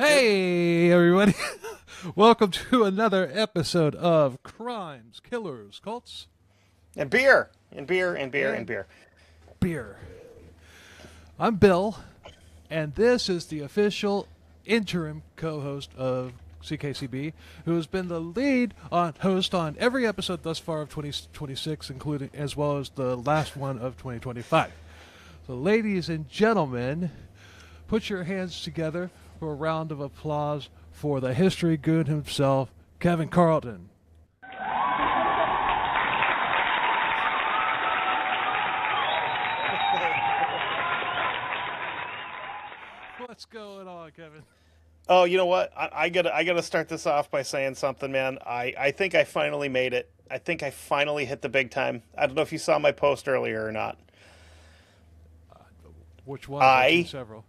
Hey, everybody. Welcome to another episode of Crimes, Killers, Cults, And beer. And beer. Beer. I'm Bill, and this is the official interim co-host of CKCB, who has been the lead host on every episode thus far of 2026, including as well as the last one of 2025. So, ladies and gentlemen, put your hands together for a round of applause for the history goon himself, Kevin Carlton. What's going on, Kevin? Oh, you know what? I gotta start this off by saying something, man. I think I finally made it. I think I finally hit the big time. I don't know if you saw my post earlier or not. Which one? I've seen several.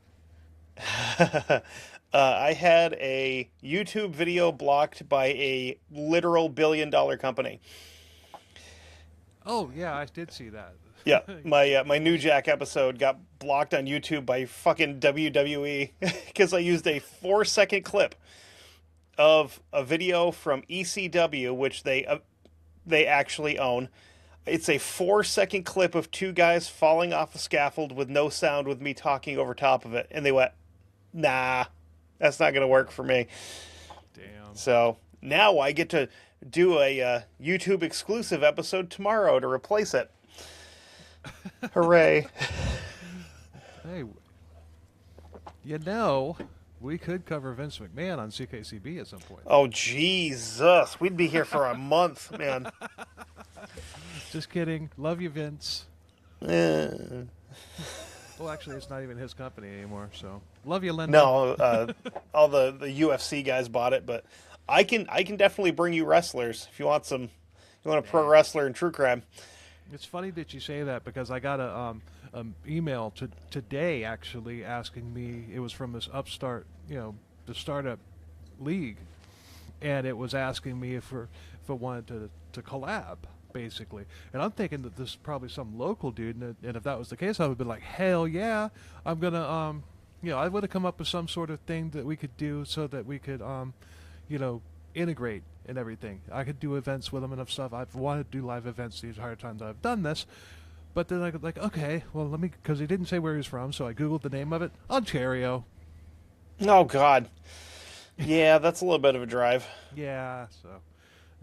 I had a YouTube video blocked by a literal billion-dollar company. Oh, yeah, I did see that. Yeah, my New Jack episode got blocked on YouTube by fucking WWE because I used a 4-second clip of a video from ECW, which they actually own. It's a 4-second clip of two guys falling off a scaffold with no sound, with me talking over top of it, and they went, "Nah, that's not going to work for me." Damn. So now I get to do a YouTube exclusive episode tomorrow to replace it. Hooray. Hey, we could cover Vince McMahon on CKCB at some point. Oh, Jesus. We'd be here for a month, man. Just kidding. Love you, Vince. Eh. Well, actually, it's not even his company anymore, so love you, Linda. No, all the UFC guys bought it, but I can definitely bring you wrestlers if you want some. You want a pro wrestler in true crime. It's funny that you say that because I got a email today actually asking me. It was from this upstart, the startup league, and it was asking me if I wanted to collab, basically. And I'm thinking that this is probably some local dude, and if that was the case, I would be like, hell yeah, I'm gonna I would have come up with some sort of thing that we could do so that we could integrate and everything. I could do events with them and stuff. I've wanted to do live events the entire time that I've done this. But then I could okay, well, let me, because he didn't say where he's from, so I Googled the name of it. Ontario. Oh, God. Yeah, that's a little bit of a drive. Yeah, so.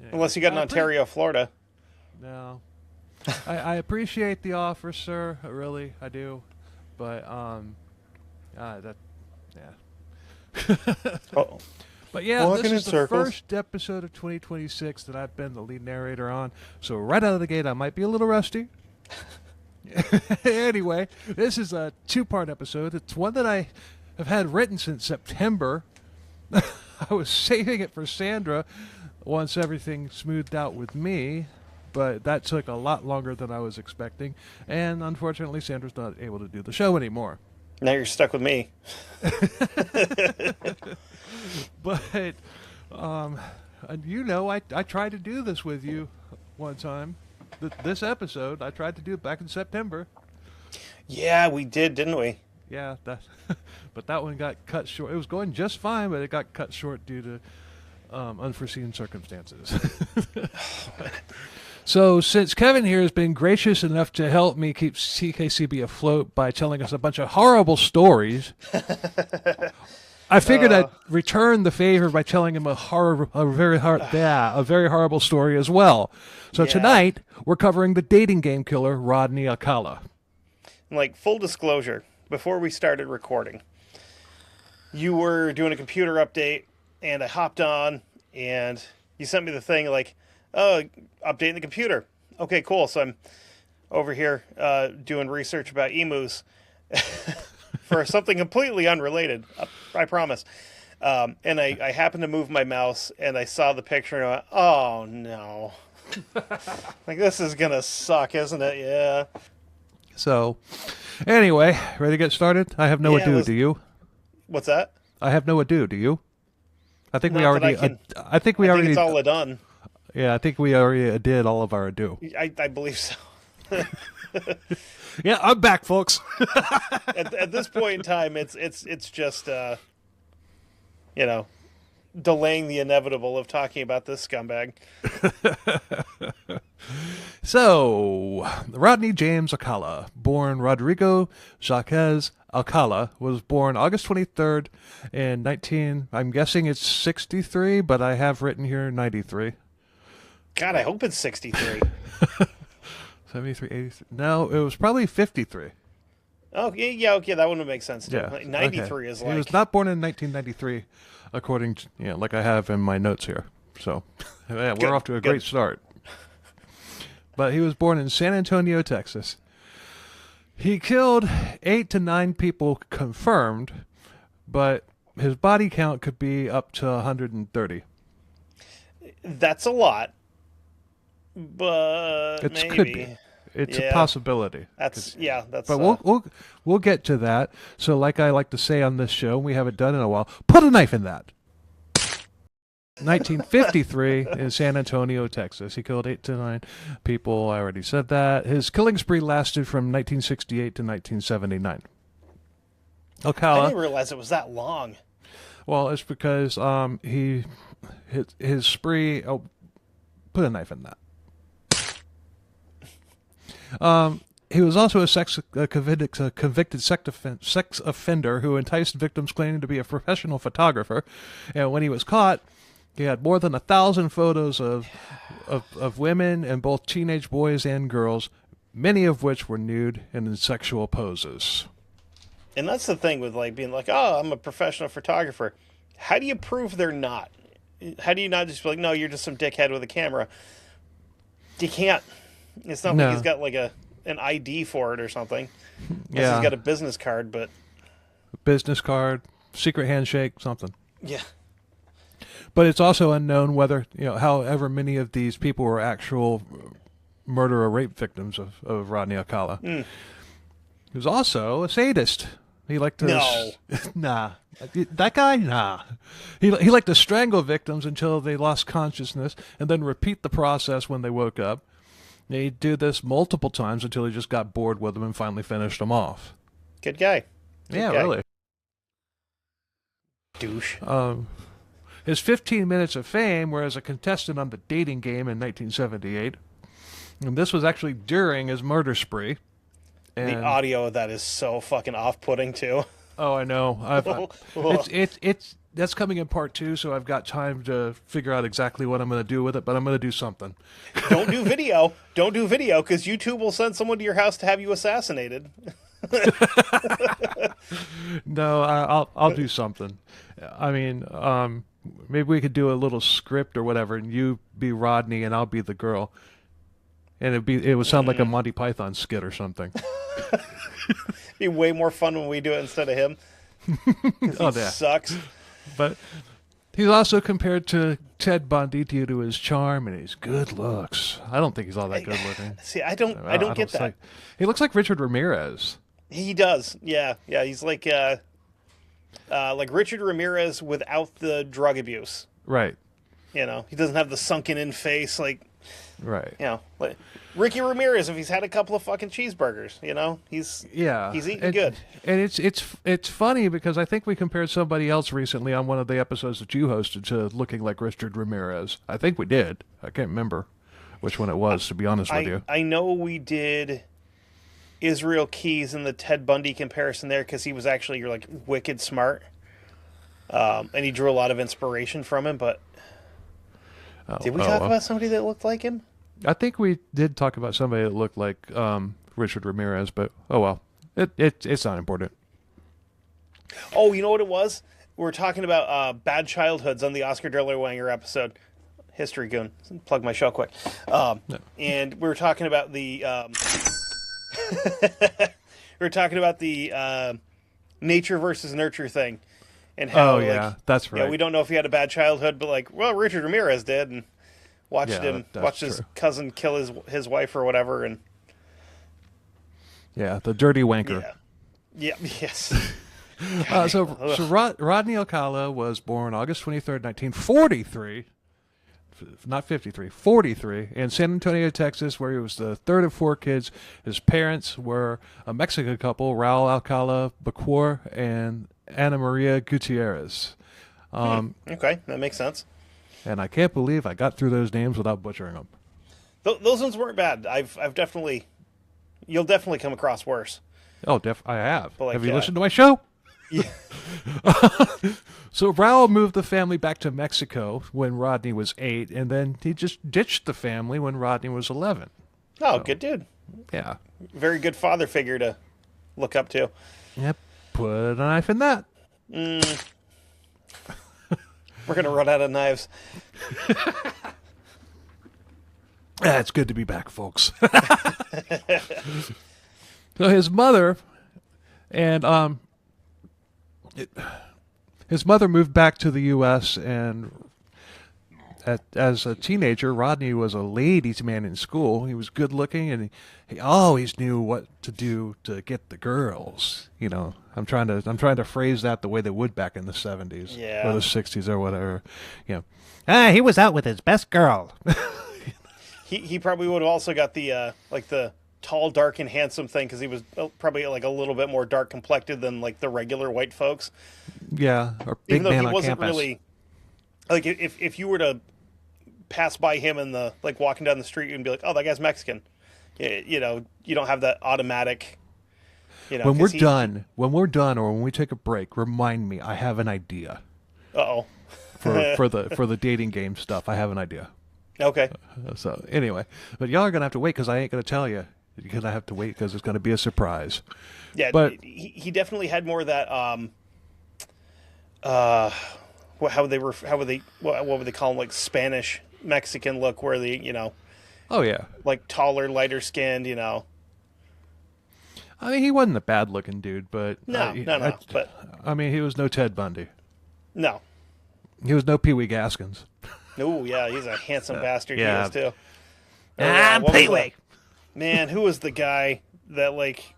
Yeah. Unless you got in Ontario, Florida. No. I appreciate the offer, sir. I do. But, Oh. But yeah, Walking this in is the circles. first episode of 2026 that I've been the lead narrator on. So right out of the gate, I might be a little rusty. Anyway, this is a 2-part episode. It's one that I have had written since September. I was saving it for Sandra once everything smoothed out with me, but that took a lot longer than I was expecting. And unfortunately, Sandra's not able to do the show anymore. Now you're stuck with me. But, I tried to do this with you one time. This episode, I tried to do it back in September. Yeah, we did, didn't we? Yeah, but that one got cut short. It was going just fine, but it got cut short due to unforeseen circumstances. So, since Kevin here has been gracious enough to help me keep CKCB afloat by telling us a bunch of horrible stories, I figured I'd return the favor by telling him a very horrible story as well. So tonight we're covering the dating game killer Rodney Alcala. Like, full disclosure, before we started recording, you were doing a computer update, and I hopped on, and you sent me the thing like, "Oh, updating the computer." Okay, cool. So I'm over here doing research about emus. For something completely unrelated, I promise. And I happened to move my mouse, and I saw the picture, and I went, "Oh, no." Like, this is going to suck, isn't it? Yeah. So, anyway, ready to get started? I have no ado, do you? What's that? I have no ado, do you? I think Not we already... I think it's all done. Yeah, I think we already did all of our ado. I believe so. Yeah, I'm back, folks. At this point in time, it's just delaying the inevitable of talking about this scumbag. So, Rodney James Alcala, born Rodrigo Jaquez Alcala, was born August 23rd in I'm guessing it's 63, but I have written here 93. God, I hope it's 63. 73, 83. No, it was probably 53. Oh, yeah, okay, that one would make sense, too. Yeah. Like, 93 okay. is like... He was not born in 1993, according to, like I have in my notes here. So, yeah, we're off to a great start. But he was born in San Antonio, Texas. He killed 8 to 9 people confirmed, but his body count could be up to 130. That's a lot, but It maybe. could be. It's a possibility. That's. But we'll get to that. So, like I like to say on this show, we haven't done it in a while. Put a knife in that. 1953 in San Antonio, Texas. He killed 8 to 9 people. I already said that. His killing spree lasted from 1968 to 1979. Alcala. I didn't realize it was that long. Well, it's because his spree. Oh, put a knife in that. He was also a convicted sex offender who enticed victims claiming to be a professional photographer. And when he was caught, he had more than 1,000 photos of women and both teenage boys and girls, many of which were nude and in sexual poses. And that's the thing with like being like, oh, I'm a professional photographer. How do you prove they're not? How do you not just be like, no, you're just some dickhead with a camera? You can't. It's not like he's got like an ID for it or something. Unless he's got a business card, but... Business card, secret handshake, something. Yeah. But it's also unknown whether, however many of these people were actual murder or rape victims of Rodney Alcala. He was also a sadist. He liked to... No. Nah. That guy? Nah. He liked to strangle victims until they lost consciousness and then repeat the process when they woke up. He'd do this multiple times until he just got bored with them and finally finished them off. Good guy. Good guy. Really. Douche. His 15 minutes of fame were as a contestant on The Dating Game in 1978. And this was actually during his murder spree. And the audio of that is so fucking off-putting, too. Oh, I know. It's that's coming in part 2, so I've got time to figure out exactly what I'm going to do with it, but I'm going to do something. Don't do video. Don't do video, because YouTube will send someone to your house to have you assassinated. No, I'll do something. I mean, maybe we could do a little script or whatever, and you be Rodney and I'll be the girl, and it would sound like a Monty Python skit or something. It'd be way more fun when we do it instead of him. Oh, yeah. Sucks. But he's also compared to Ted Bundy due to his charm and his good looks. I don't think he's all that good looking. See, I don't get that. He looks like Richard Ramirez. He does. Yeah. He's like Richard Ramirez without the drug abuse. Right. He doesn't have the sunken in face like. Right. Like Ricky Ramirez if he's had a couple of fucking cheeseburgers. He's eating good. And it's funny because I think we compared somebody else recently on one of the episodes that you hosted to looking like Richard Ramirez. I think we did. I can't remember which one it was, to be honest with you. I know we did Israel Keys in the Ted Bundy comparison there because he was actually wicked smart, and he drew a lot of inspiration from him. But did we talk about somebody that looked like him? I think we did talk about somebody that looked like Richard Ramirez, but oh well, it's not important. Oh, you know what it was? We were talking about bad childhoods on the Oscar De La Wanger episode. History Goon. Plug my show quick. And we were talking about the nature versus nurture thing, and how that's right. We don't know if he had a bad childhood, but Richard Ramirez did, and watched his cousin kill his wife or whatever, and the dirty wanker. Yeah. Yes. Rodney Alcala was born August 23rd, 1943. Not 53, 43, in San Antonio, Texas, where he was the third of 4 kids. His parents were a Mexican couple, Raul Alcala Bacor and Ana Maria Gutierrez. Okay, that makes sense. And I can't believe I got through those names without butchering them. Those ones weren't bad. I've definitely, you'll definitely come across worse. Oh, I have. But Have you listened to my show? Yeah. So Raul moved the family back to Mexico when Rodney was 8, and then he just ditched the family when Rodney was 11. Oh, good dude. Yeah. Very good father figure to look up to. Yep. Put a knife in that. We're going to run out of knives. It's good to be back, folks. So his mother and his mother moved back to the U.S. and as a teenager, Rodney was a ladies' man in school. He was good looking, and he always knew what to do to get the girls. You know, I'm trying to phrase that the way they would back in the 70s or the 60s or whatever. You know, he was out with his best girl. He probably would have also got the like the tall, dark, and handsome thing because he was probably like a little bit more dark complected than like the regular white folks. Yeah, or big even though man he on wasn't campus. really like if you were to pass by him in the like walking down the street and be like, oh, that guy's Mexican. You know, you don't have that automatic. You know, when we're done, or when we take a break, remind me. I have an idea. Uh-oh. for the dating game stuff. I have an idea. Okay. So anyway, but y'all are gonna have to wait because I ain't gonna tell you because I have to wait because it's gonna be a surprise. Yeah, but he definitely had more of that. What would they call him? Like Spanish Mexican look, where you know. Oh yeah. Like taller, lighter skinned, you know. I mean, he wasn't a bad looking dude, but no. But I mean, he was no Ted Bundy. No. He was no Pee Wee Gaskins. Oh, yeah, he's a handsome bastard. Yeah. He is, too. I'm Pee Wee. Man, who was the guy that, like,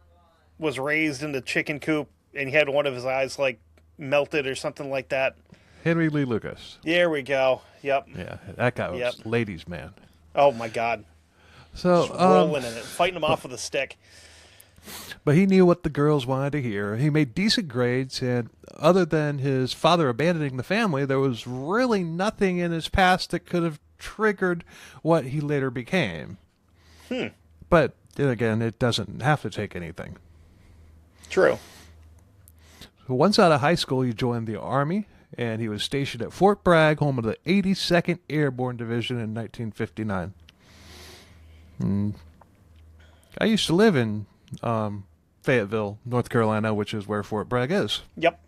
was raised in the chicken coop and he had one of his eyes, like, melted or something like that? Henry Lee Lucas. There we go. Yep. Yeah, that guy was ladies' man. Oh, my God. So just rolling in it, fighting him off with a stick. But he knew what the girls wanted to hear. He made decent grades, and other than his father abandoning the family, there was really nothing in his past that could have triggered what he later became. But then again, it doesn't have to take anything. True. Once out of high school, he joined the Army, and he was stationed at Fort Bragg, home of the 82nd Airborne Division in 1959. I used to live in Fayetteville, North Carolina, which is where Fort Bragg is. Yep.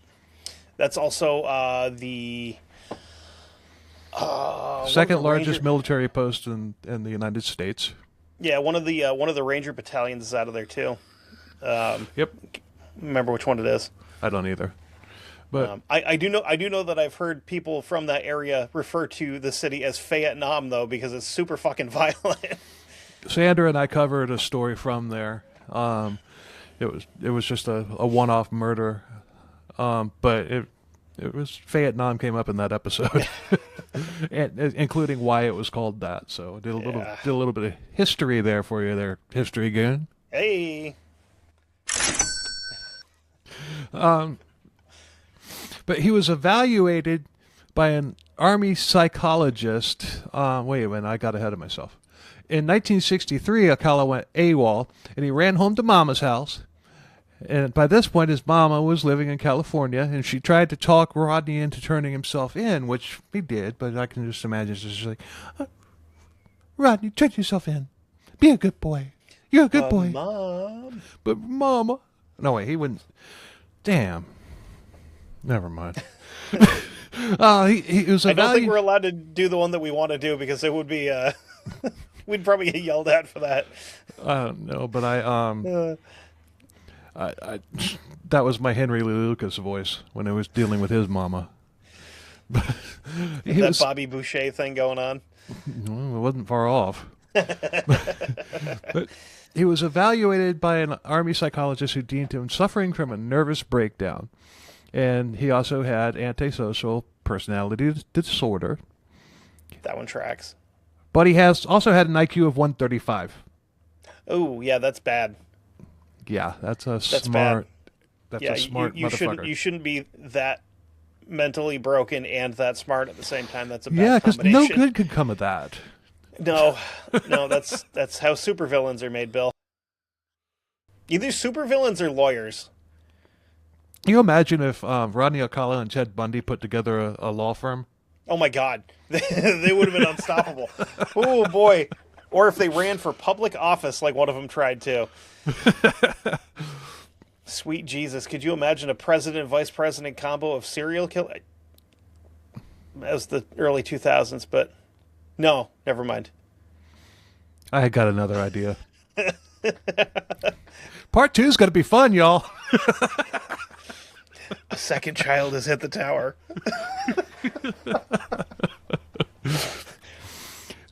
That's also the second largest military post in the United States. Yeah, one of the Ranger battalions is out of there too. Yep. Remember which one it is? I don't either. But I do know that I've heard people from that area refer to the city as Vietnam though because it's super fucking violent. Sandra and I covered a story from there. It was just a one-off murder, but it was Vietnam came up in that episode, and, including why it was called that. So did a little bit of history there for you, there, history goon. Hey. But he was evaluated by an Army psychologist. Wait a minute, I got ahead of myself. In 1963, Alcala went AWOL, and he ran home to Mama's house. And by this point, his mama was living in California, and she tried to talk Rodney into turning himself in, which he did, but I can just imagine it's just like, Rodney, turn yourself in. Be a good boy. You're a good boy. Mom. But Mama... No, wait, he wouldn't... Damn. Never mind. He was I don't think we're allowed to do the one that we want to do because it would be... We'd probably get yelled at for that. I don't know, but I that was my Henry Lee Lucas voice when I was dealing with his mama. That Bobby Boucher thing going on. Well, it wasn't far off. But he was evaluated by an Army psychologist who deemed him suffering from a nervous breakdown. And he also had antisocial personality disorder. That one tracks. But he has also had an IQ of 135. Oh, yeah, that's bad. Yeah, that's smart. Bad. That's a smart motherfucker. You shouldn't be that mentally broken and that smart at the same time. That's a bad Yeah, because no combination. good could come of that. No, no, that's how supervillains are made, Bill. Either supervillains or lawyers. Can you imagine if Rodney Alcala and Ted Bundy put together a law firm? Oh my God, they would have been unstoppable. Oh boy, or if they ran for public office like one of them tried to. Sweet Jesus, could you imagine a president vice president combo of serial killer? That was the early 2000s, but no, never mind. I got another idea. Part 2's going to be fun, y'all. A second child has hit the tower.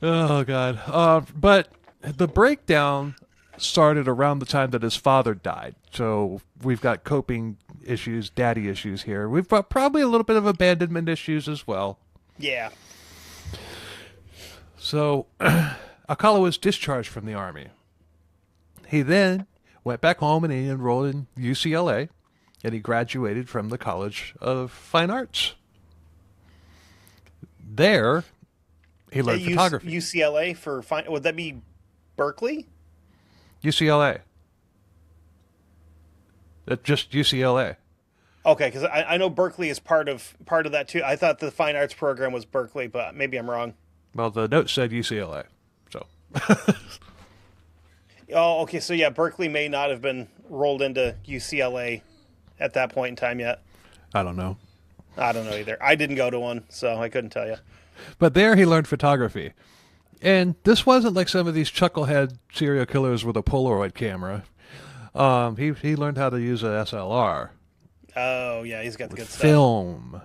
Oh, God. But the breakdown started around the time that his father died. So we've got coping issues, daddy issues here. We've got probably a little bit of abandonment issues as well. Yeah. So Alcala was discharged from the Army. He then went back home and he enrolled in UCLA, and he graduated from the College of Fine Arts. There, he learned photography. UCLA for fine. Would that be Berkeley? UCLA. Just UCLA. Okay, because I know Berkeley is part of that too. I thought the fine arts program was Berkeley, but maybe I'm wrong. Well, the note said UCLA, so. Oh, okay. So yeah, Berkeley may not have been rolled into UCLA at that point in time yet. I don't know. I don't know either. I didn't go to one, so I couldn't tell you. But there he learned photography. And this wasn't like some of these chucklehead serial killers with a Polaroid camera. He learned how to use a SLR. Oh, yeah, he's got the good stuff. Film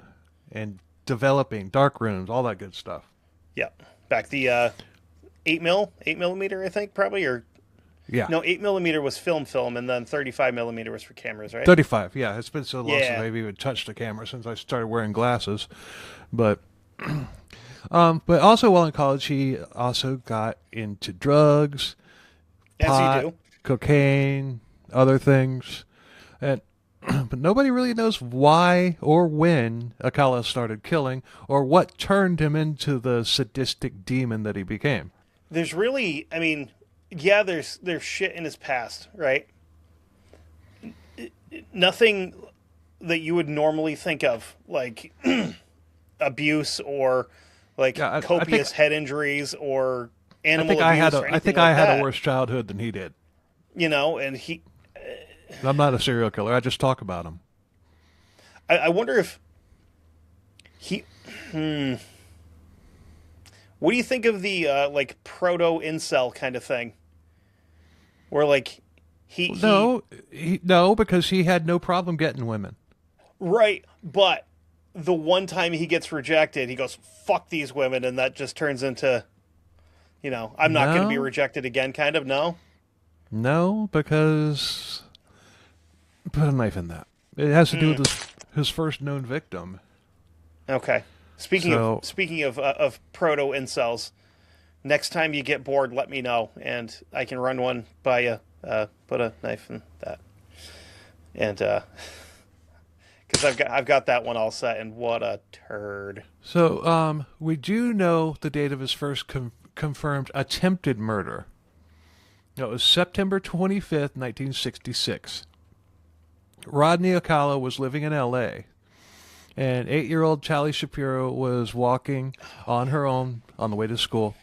and developing dark rooms, all that good stuff. Yeah. Back the 8 millimeter, I think, probably, or... Yeah. No, 8 millimeter was film, and then 35 millimeter was for cameras, right? 35, yeah. It's been so long since I've even touched a camera since I started wearing glasses. But also while in college, he also got into drugs, pot, you do. cocaine, other things. And but nobody really knows why or when Alcala started killing or what turned him into the sadistic demon that he became. There's really, I mean... Yeah, there's shit in his past, right? Nothing that you would normally think of, like abuse or like copious head injuries or animal abuse. I think I had a worse childhood than he did. You know, and he... I'm not a serial killer. I just talk about him. I wonder if he... What do you think of the like proto-incel kind of thing? Where like No, because he had no problem getting women. Right, but the one time he gets rejected, he goes, fuck these women, and that just turns into, you know, I'm not going to be rejected again, kind of, no? No, because... Put a knife in that. It has to do with his first known victim. Okay. Speaking of proto incels, next time you get bored, let me know, and I can run one by you. Put a knife in that, and because I've got that one all set, and what a turd. So we do know the date of his first confirmed attempted murder. It was September 25th, 1966. Rodney Alcala was living in L.A., and 8-year-old Tally Shapiro was walking on her own on the way to school.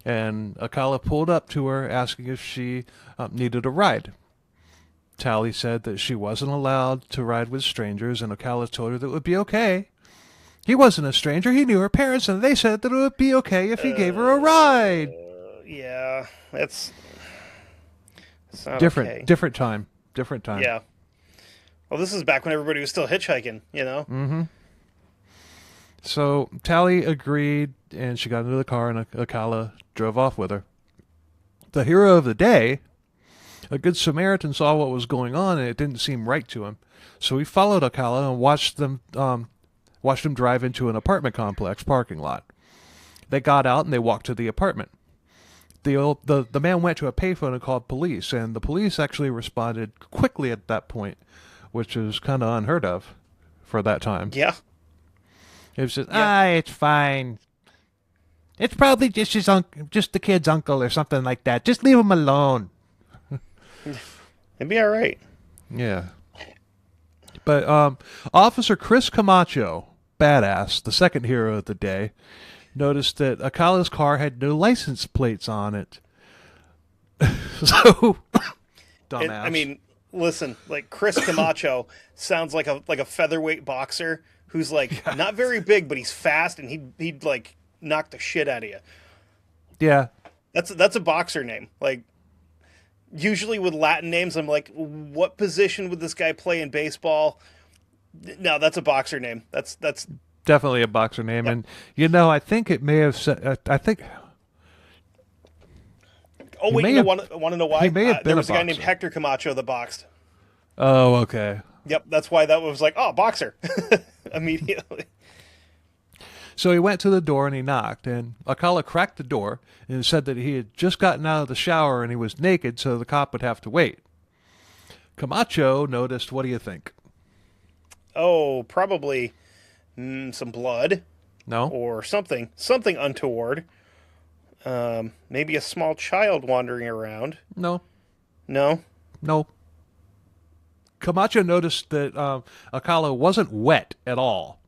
And Alcala pulled up to her asking if she needed a ride. Tally said that she wasn't allowed to ride with strangers, and Alcala told her that it would be okay. He wasn't a stranger. He knew her parents, and they said that it would be okay if he gave her a ride. Yeah, it's not different. Okay. Different time. Yeah. Well, this is back when everybody was still hitchhiking, you know? Mm-hmm. So Tally agreed, and she got into the car, and Alcala drove off with her. The hero of the day, a good Samaritan, saw what was going on, and it didn't seem right to him. So he followed Alcala and watched him drive into an apartment complex parking lot. They got out, and they walked to the apartment. The man went to a payphone and called police, and the police actually responded quickly at that point, which is kind of unheard of for that time. Yeah. It was Yeah. it's fine. It's probably just just the kid's uncle or something like that. Just leave him alone. It'd be all right. Yeah. But Officer Chris Camacho, badass, the second hero of the day, noticed that Akala's car had no license plates on it. So, dumbass. I mean, listen, like Chris Camacho sounds like a featherweight boxer who's like not very big, but he's fast and he'd like knock the shit out of you. Yeah. That's a boxer name. Like usually with Latin names, I'm like, what position would this guy play in baseball? No, that's a boxer name. That's Definitely a boxer name. Yep. And, I think it may have said, I think. Oh, wait, you want to know why? He may have been there was a a guy named boxer. Hector Camacho that boxed. Oh, okay. Yep, that's why that was like, oh, boxer. Immediately. So he went to the door and he knocked, and Alcala cracked the door and said that he had just gotten out of the shower and he was naked, so the cop would have to wait. Camacho noticed, what do you think? Oh, probably some blood No? or something untoward. Maybe a small child wandering around. No. No? No. Camacho noticed that Alcala wasn't wet at all.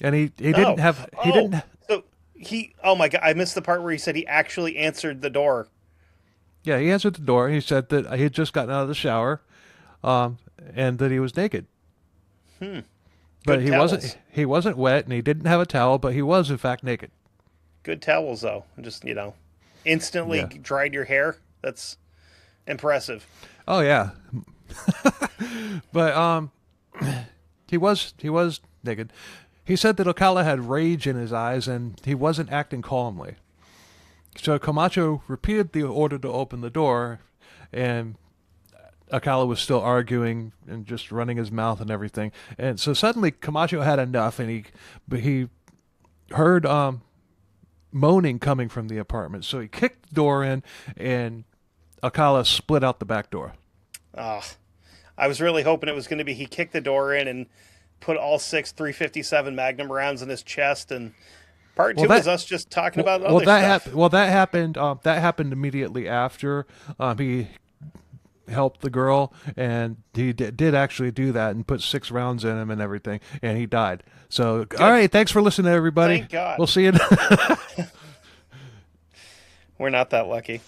And he didn't have... He didn't. So oh my God, I missed the part where he said he actually answered the door. Yeah, he answered the door. He said that he had just gotten out of the shower and that he was naked. But Good he towels. wasn't wet and he didn't have a towel, but he was in fact naked. Good towels, though. Just, instantly Yeah. dried your hair. That's impressive. Oh yeah. But he was naked. He said that Alcala had rage in his eyes and he wasn't acting calmly. So Camacho repeated the order to open the door, and Alcala was still arguing and just running his mouth and everything. And so suddenly Camacho had enough, and he heard moaning coming from the apartment. So he kicked the door in, and Alcala split out the back door. I was really hoping it was going to be he kicked the door in and put all 6 357 Magnum rounds in his chest, and part two is us just talking about other stuff. That happened. That happened immediately after he helped the girl, and he did actually do that and put 6 rounds in him and everything, and he died. So, all right, thanks for listening, everybody. Thank God. We'll see you. We're not that lucky.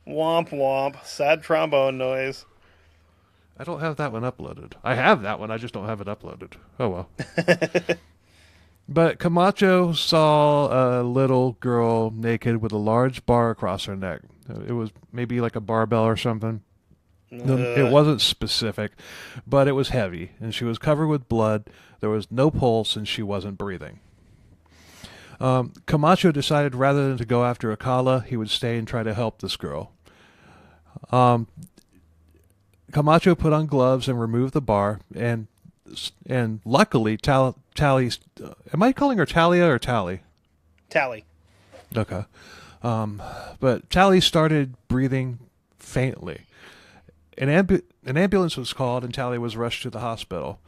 Womp womp. Sad trombone noise. I don't have that one uploaded. I have that one. I just don't have it uploaded. Oh, well. But Camacho saw a little girl naked with a large bar across her neck. It was maybe like a barbell or something. It wasn't specific, but it was heavy, and she was covered with blood. There was no pulse, and she wasn't breathing. Camacho decided rather than to go after Alcala, he would stay and try to help this girl. Camacho put on gloves and removed the bar, and luckily, Tally, am I calling her Talia or Tally? Tally. Okay. But Tally started breathing faintly. An ambulance was called, and Tally was rushed to the hospital.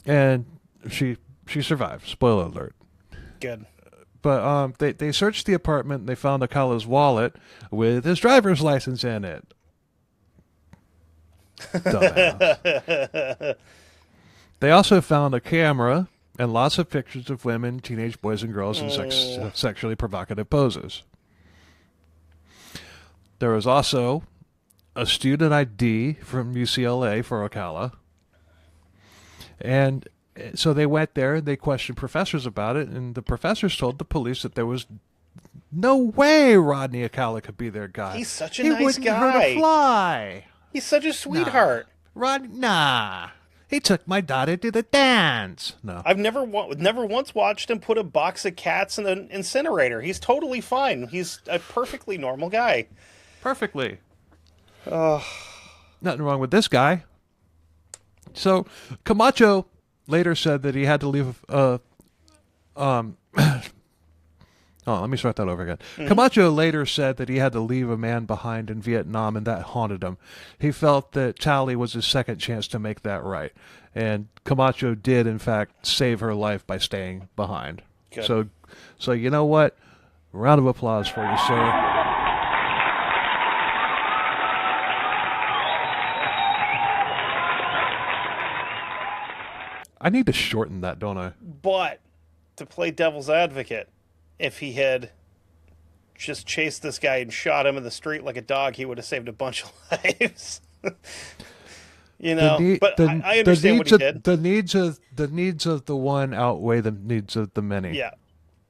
And she survived. Spoiler alert. Good. But they searched the apartment, and they found Alcala's wallet with his driver's license in it. Dumbass. They also found a camera and lots of pictures of women, teenage boys and girls in sexually provocative poses. There was also a student ID from UCLA for Alcala. And so they went there and they questioned professors about it, and the professors told the police that there was no way Rodney Alcala could be their guy. He's such a he nice wouldn't guy. hurt a fly. He's such a sweetheart. Nah. He took my daughter to the dance. No. I've never once watched him put a box of cats in an incinerator. He's totally fine. He's a perfectly normal guy. Perfectly. Nothing wrong with this guy. So Camacho later said that he had to leave Oh, let me start that over again. Camacho later said that he had to leave a man behind in Vietnam, and that haunted him. He felt that Tally was his second chance to make that right. And Camacho did, in fact, save her life by staying behind. Good. So you know what? Round of applause for you, sir. I need to shorten that, don't I? But to play devil's advocate, if he had just chased this guy and shot him in the street like a dog, he would have saved a bunch of lives. I understand what he did. The needs of the one outweigh the needs of the many. Yeah.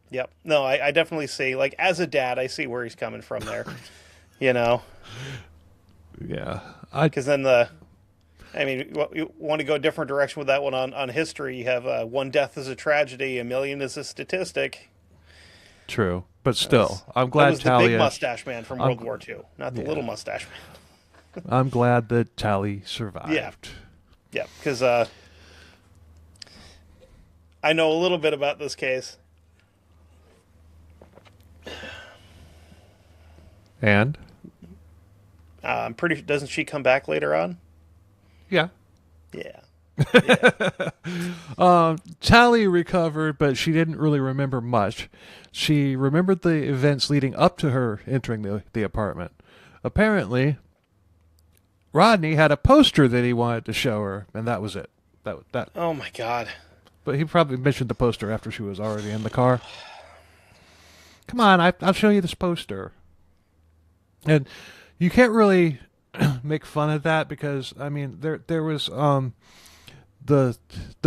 Yep. No, I definitely see. Like, as a dad, I see where he's coming from there. Yeah. Because then you want to go a different direction with that one on history. You have one death is a tragedy, a million is a statistic. True, but still, I'm glad that was Talia. The big mustache man from World War II, not the little mustache man. I'm glad that Tally survived. Yeah, because I know a little bit about this case. And I'm pretty. Doesn't she come back later on? Yeah. Yeah. Tally recovered, but she didn't really remember much. She remembered the events leading up to her entering the apartment. Apparently, Rodney had a poster that he wanted to show her, and that was it. That. Oh my God. But he probably mentioned the poster after she was already in the car. Come on, I'll show you this poster. And you can't really make fun of that because, I mean, there was the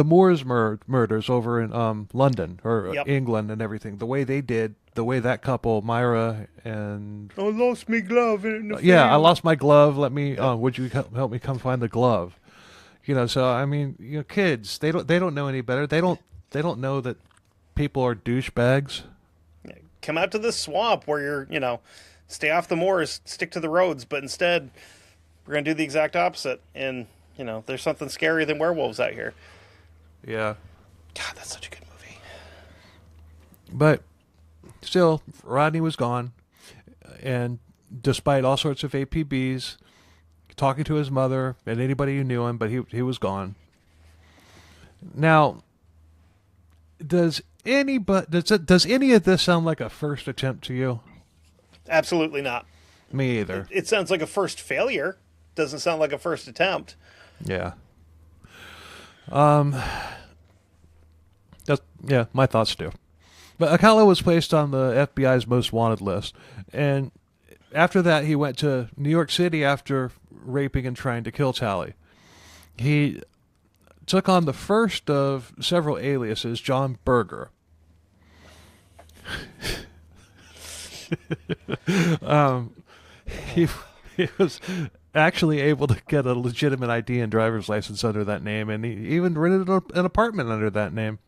Moors murders over in London or England and everything. The way that couple, Myra and I lost my glove in the field. I lost my glove. Let me. Would you help me come find the glove? So I mean, kids, they don't know any better. They don't know that people are douchebags. Come out to this swamp where you're, stay off the moors, stick to the roads, but instead we're going to do the exact opposite. And, there's something scarier than werewolves out here. Yeah. God, that's such a good movie. But still, Rodney was gone. And despite all sorts of APBs, talking to his mother and anybody who knew him, but he was gone. Now, does any of this sound like a first attempt to you? Absolutely not. Me either. It sounds like a first failure. Doesn't sound like a first attempt. Yeah. My thoughts do. But Alcala was placed on the FBI's most wanted list, and after that he went to New York City after raping and trying to kill Tally. He took on the first of several aliases, John Berger. He was actually able to get a legitimate ID and driver's license under that name, and he even rented an apartment under that name.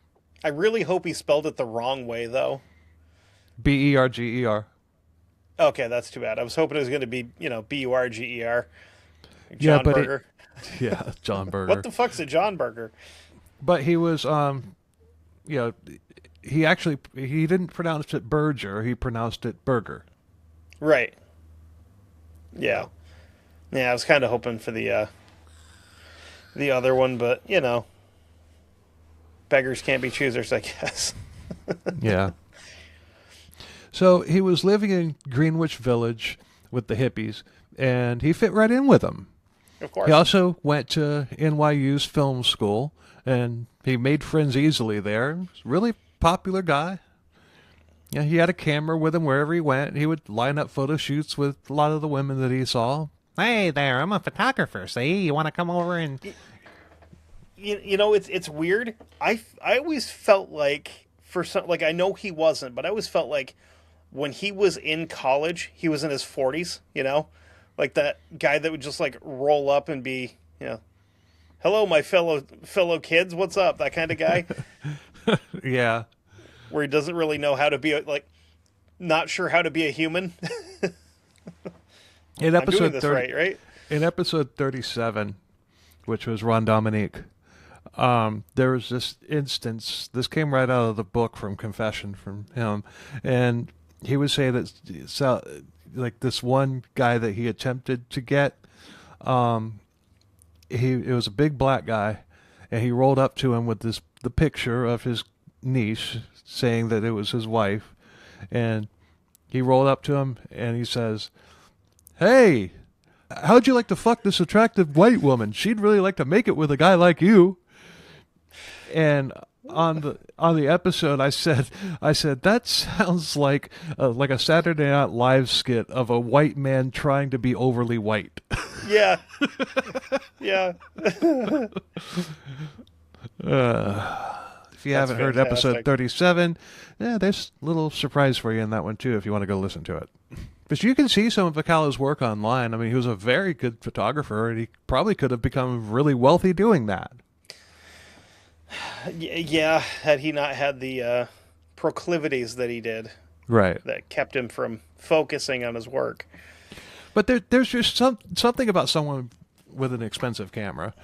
I really hope he spelled it the wrong way, though. Berger. Okay, that's too bad. I was hoping it was going to be, Burger. John Berger. John Berger. What the fuck's a John Berger? But he was, he didn't pronounce it Berger. He pronounced it Burger. Right. Yeah. Yeah, I was kind of hoping for the other one, but, beggars can't be choosers, I guess. Yeah. So he was living in Greenwich Village with the hippies, and he fit right in with them. Of course. He also went to NYU's film school, and he made friends easily there. He was a really popular guy. Yeah, he had a camera with him wherever he went. He would line up photo shoots with a lot of the women that he saw. Hey there, I'm a photographer. See, you want to come over and... It's weird. I always felt like, I know he wasn't, but I always felt like when he was in college, he was in his 40s, Like that guy that would just, roll up and be, hello, my fellow kids, what's up? That kind of guy. Yeah. Where he doesn't really know how to be, not sure how to be a human. In episode I'm doing this right? In episode 37, which was Ron Dominique, there was this instance. This came right out of the book from Confession from him, and he would say that like this one guy that he attempted to get, it was a big black guy, and he rolled up to him with the picture of his niece, saying that it was his wife, and he rolled up to him and he says, "Hey, how'd you like to fuck this attractive white woman? She'd really like to make it with a guy like you." And on the episode, I said that sounds like a Saturday Night Live skit of a white man trying to be overly white. Yeah, yeah. If you haven't heard episode 37, there's a little surprise for you in that one too if you want to go listen to it. But you can see some of Alcala's work online. I mean, he was a very good photographer, and he probably could have become really wealthy doing that. Yeah, had he not had the proclivities that he did. Right. That kept him from focusing on his work. But there's just something about someone with an expensive camera.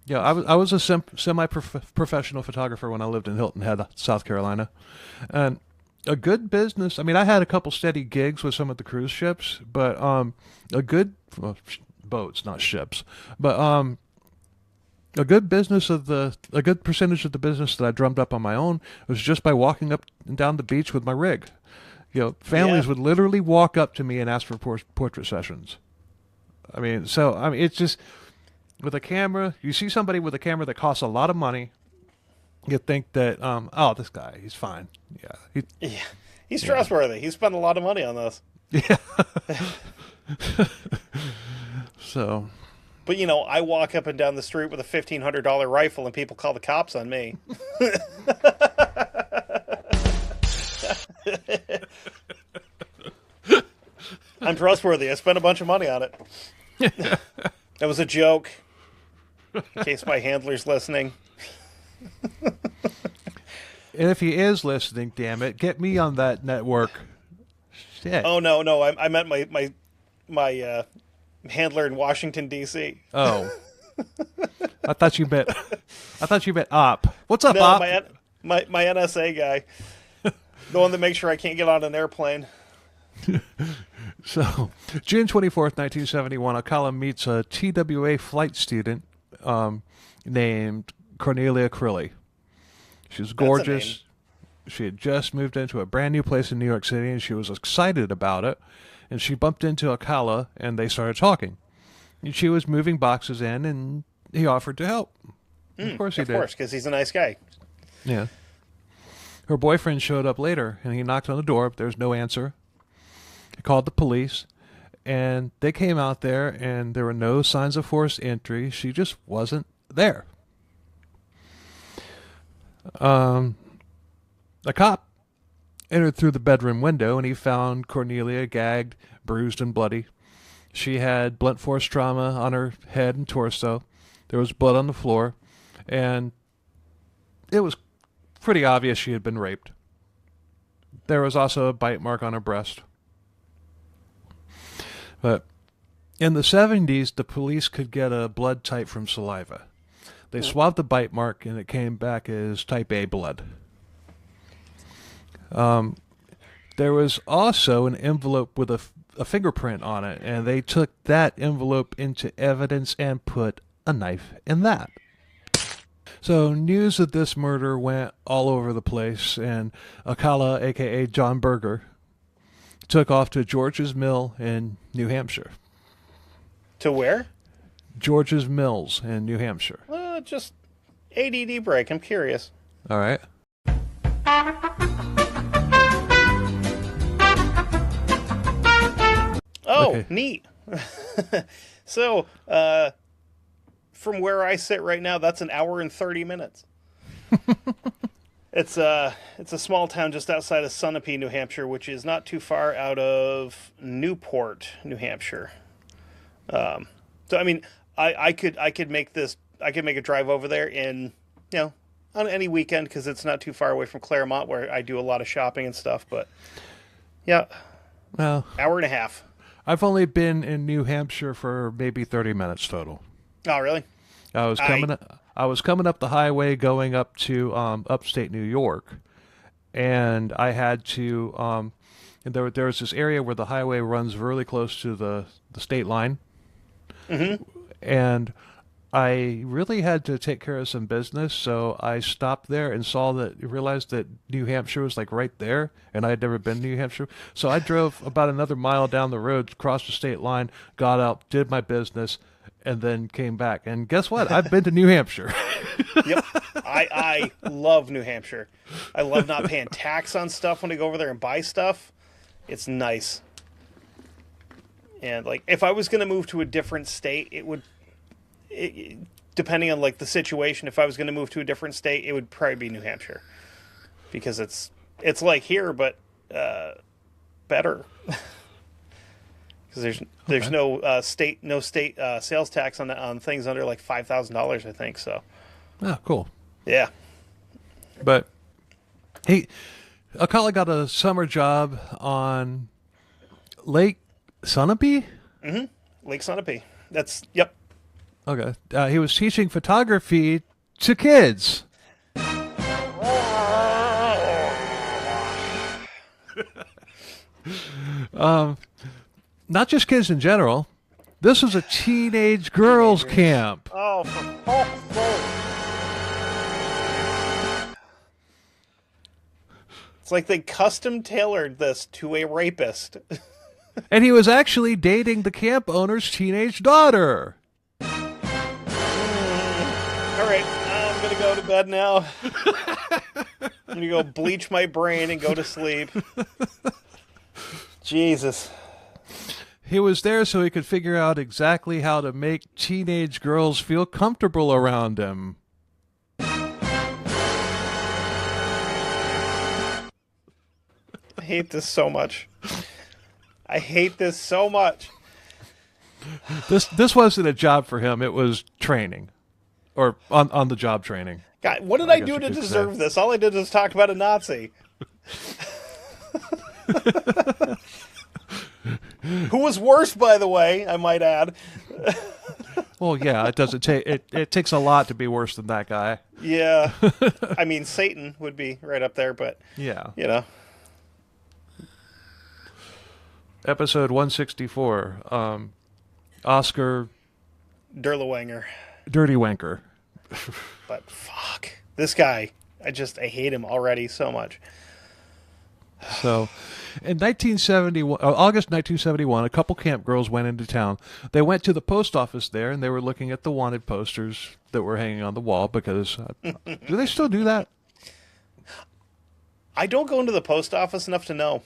Yeah, I was a semi-professional photographer when I lived in Hilton Head, South Carolina. And a good business, I mean, I had a couple steady gigs with some of the cruise ships, but boats, not ships, but a good percentage of the business that I drummed up on my own was just by walking up and down the beach with my rig. You know, families would literally walk up to me and ask for portrait sessions. I mean, it's just, with a camera, you see somebody with a camera that costs a lot of money, you think that, this guy, he's fine. Yeah. He's trustworthy. He spent a lot of money on this. Yeah. So. But, I walk up and down the street with a $1,500 rifle and people call the cops on me. I'm trustworthy. I spent a bunch of money on it. That was a joke. In case my handler's listening. And if he is listening, damn it, get me on that network. Shit. Oh, no. I meant my handler in Washington, D.C. Oh. I thought you meant Op. What's up, Op? My NSA guy. The one that makes sure I can't get on an airplane. So, June 24th, 1971, Alcala meets a TWA flight student named Cornelia Crilly. She was gorgeous. She had just moved into a brand new place in New York City, and she was excited about it. And she bumped into Alcala, and they started talking. And she was moving boxes in, and he offered to help. Of course he did. Of course, because he's a nice guy. Yeah. Her boyfriend showed up later, and he knocked on the door, but there was no answer. He called the police, and they came out there, and there were no signs of forced entry. She just wasn't there. A cop entered through the bedroom window, and he found Cornelia gagged, bruised, and bloody. She had blunt force trauma on her head and torso. There was blood on the floor, and it was pretty obvious she had been raped. There was also a bite mark on her breast. But in the 70s, the police could get a blood type from saliva. They swabbed the bite mark, and it came back as type A blood. There was also an envelope with a fingerprint on it, and they took that envelope into evidence and put a knife in that. So news of this murder went all over the place, and Alcala, a.k.a. John Berger, took off to George's Mill in New Hampshire. To where? George's Mills in New Hampshire. Just ADD break. I'm curious. All right. Oh, okay. Neat. So, from where I sit right now, that's an hour and 30 minutes. It's a small town just outside of Sunapee, New Hampshire, which is not too far out of Newport, New Hampshire. So I mean, I could make a drive over there in, on any weekend because it's not too far away from Claremont where I do a lot of shopping and stuff. But yeah, well, hour and a half. I've only been in New Hampshire for maybe 30 minutes total. Oh, really? I was I was coming up the highway going up to upstate New York, and I had to. And there was this area where the highway runs really close to the state line, Mm-hmm. and I really had to take care of some business, so I stopped there and realized that New Hampshire was like right there, and I had never been to New Hampshire. So I drove about another mile down the road, crossed the state line, got out, did my business, and then came back. And guess what? I've been to New Hampshire. Yep. I love New Hampshire. I love not paying tax on stuff when I go over there and buy stuff. It's nice. And like, if I was going to move to a different state, depending on like the situation, if I was going to move to a different state, it would probably be New Hampshire, because it's like here, but better. Because there's no state sales tax on things under like $5,000, I think. So. Oh, cool. Yeah. But Alcala got a summer job on Lake Sunapee. Mm-hmm. Lake Sunapee. Yep. Okay. He was teaching photography to kids. Not just kids in general. This was a teenage girls camp. Oh, for fuck's sake. It's like they custom tailored this to a rapist. And he was actually dating the camp owner's teenage daughter. All right, I'm going to go to bed now. I'm going to go bleach my brain and go to sleep. Jesus. He was there so he could figure out exactly how to make teenage girls feel comfortable around him. I hate this so much. I hate this so much. This wasn't a job for him. It was training. Or on the job training. God, what did I do to deserve this? All I did was talk about a Nazi. Who was worse, by the way, I might add. Well, yeah, it doesn't take it takes a lot to be worse than that guy. Yeah. I mean, Satan would be right up there, but yeah. You know. Episode 164. Oscar Derlewanger. Dirty Wanker. But fuck. This guy, I hate him already so much. So, in 1971, August 1971, a couple camp girls went into town. They went to the post office there, and they were looking at the wanted posters that were hanging on the wall because, do they still do that? I don't go into the post office enough to know.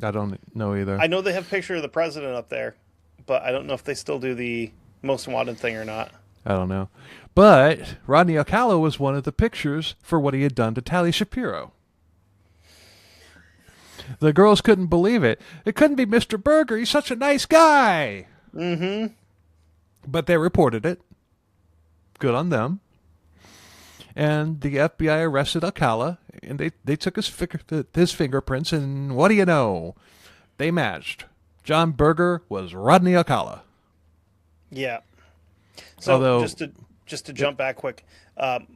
I don't know either. I know they have a picture of the president up there, but I don't know if they still do the most wanted thing or not. I don't know. But Rodney Alcala was one of the pictures for what he had done to Tally Shapiro. The girls couldn't believe it. It couldn't be Mr. Berger. He's such a nice guy. Mm-hmm. But they reported it. Good on them. And the FBI arrested Alcala, and they took his fingerprints, and what do you know? They matched. John Berger was Rodney Alcala. Yeah. So just to jump back quick,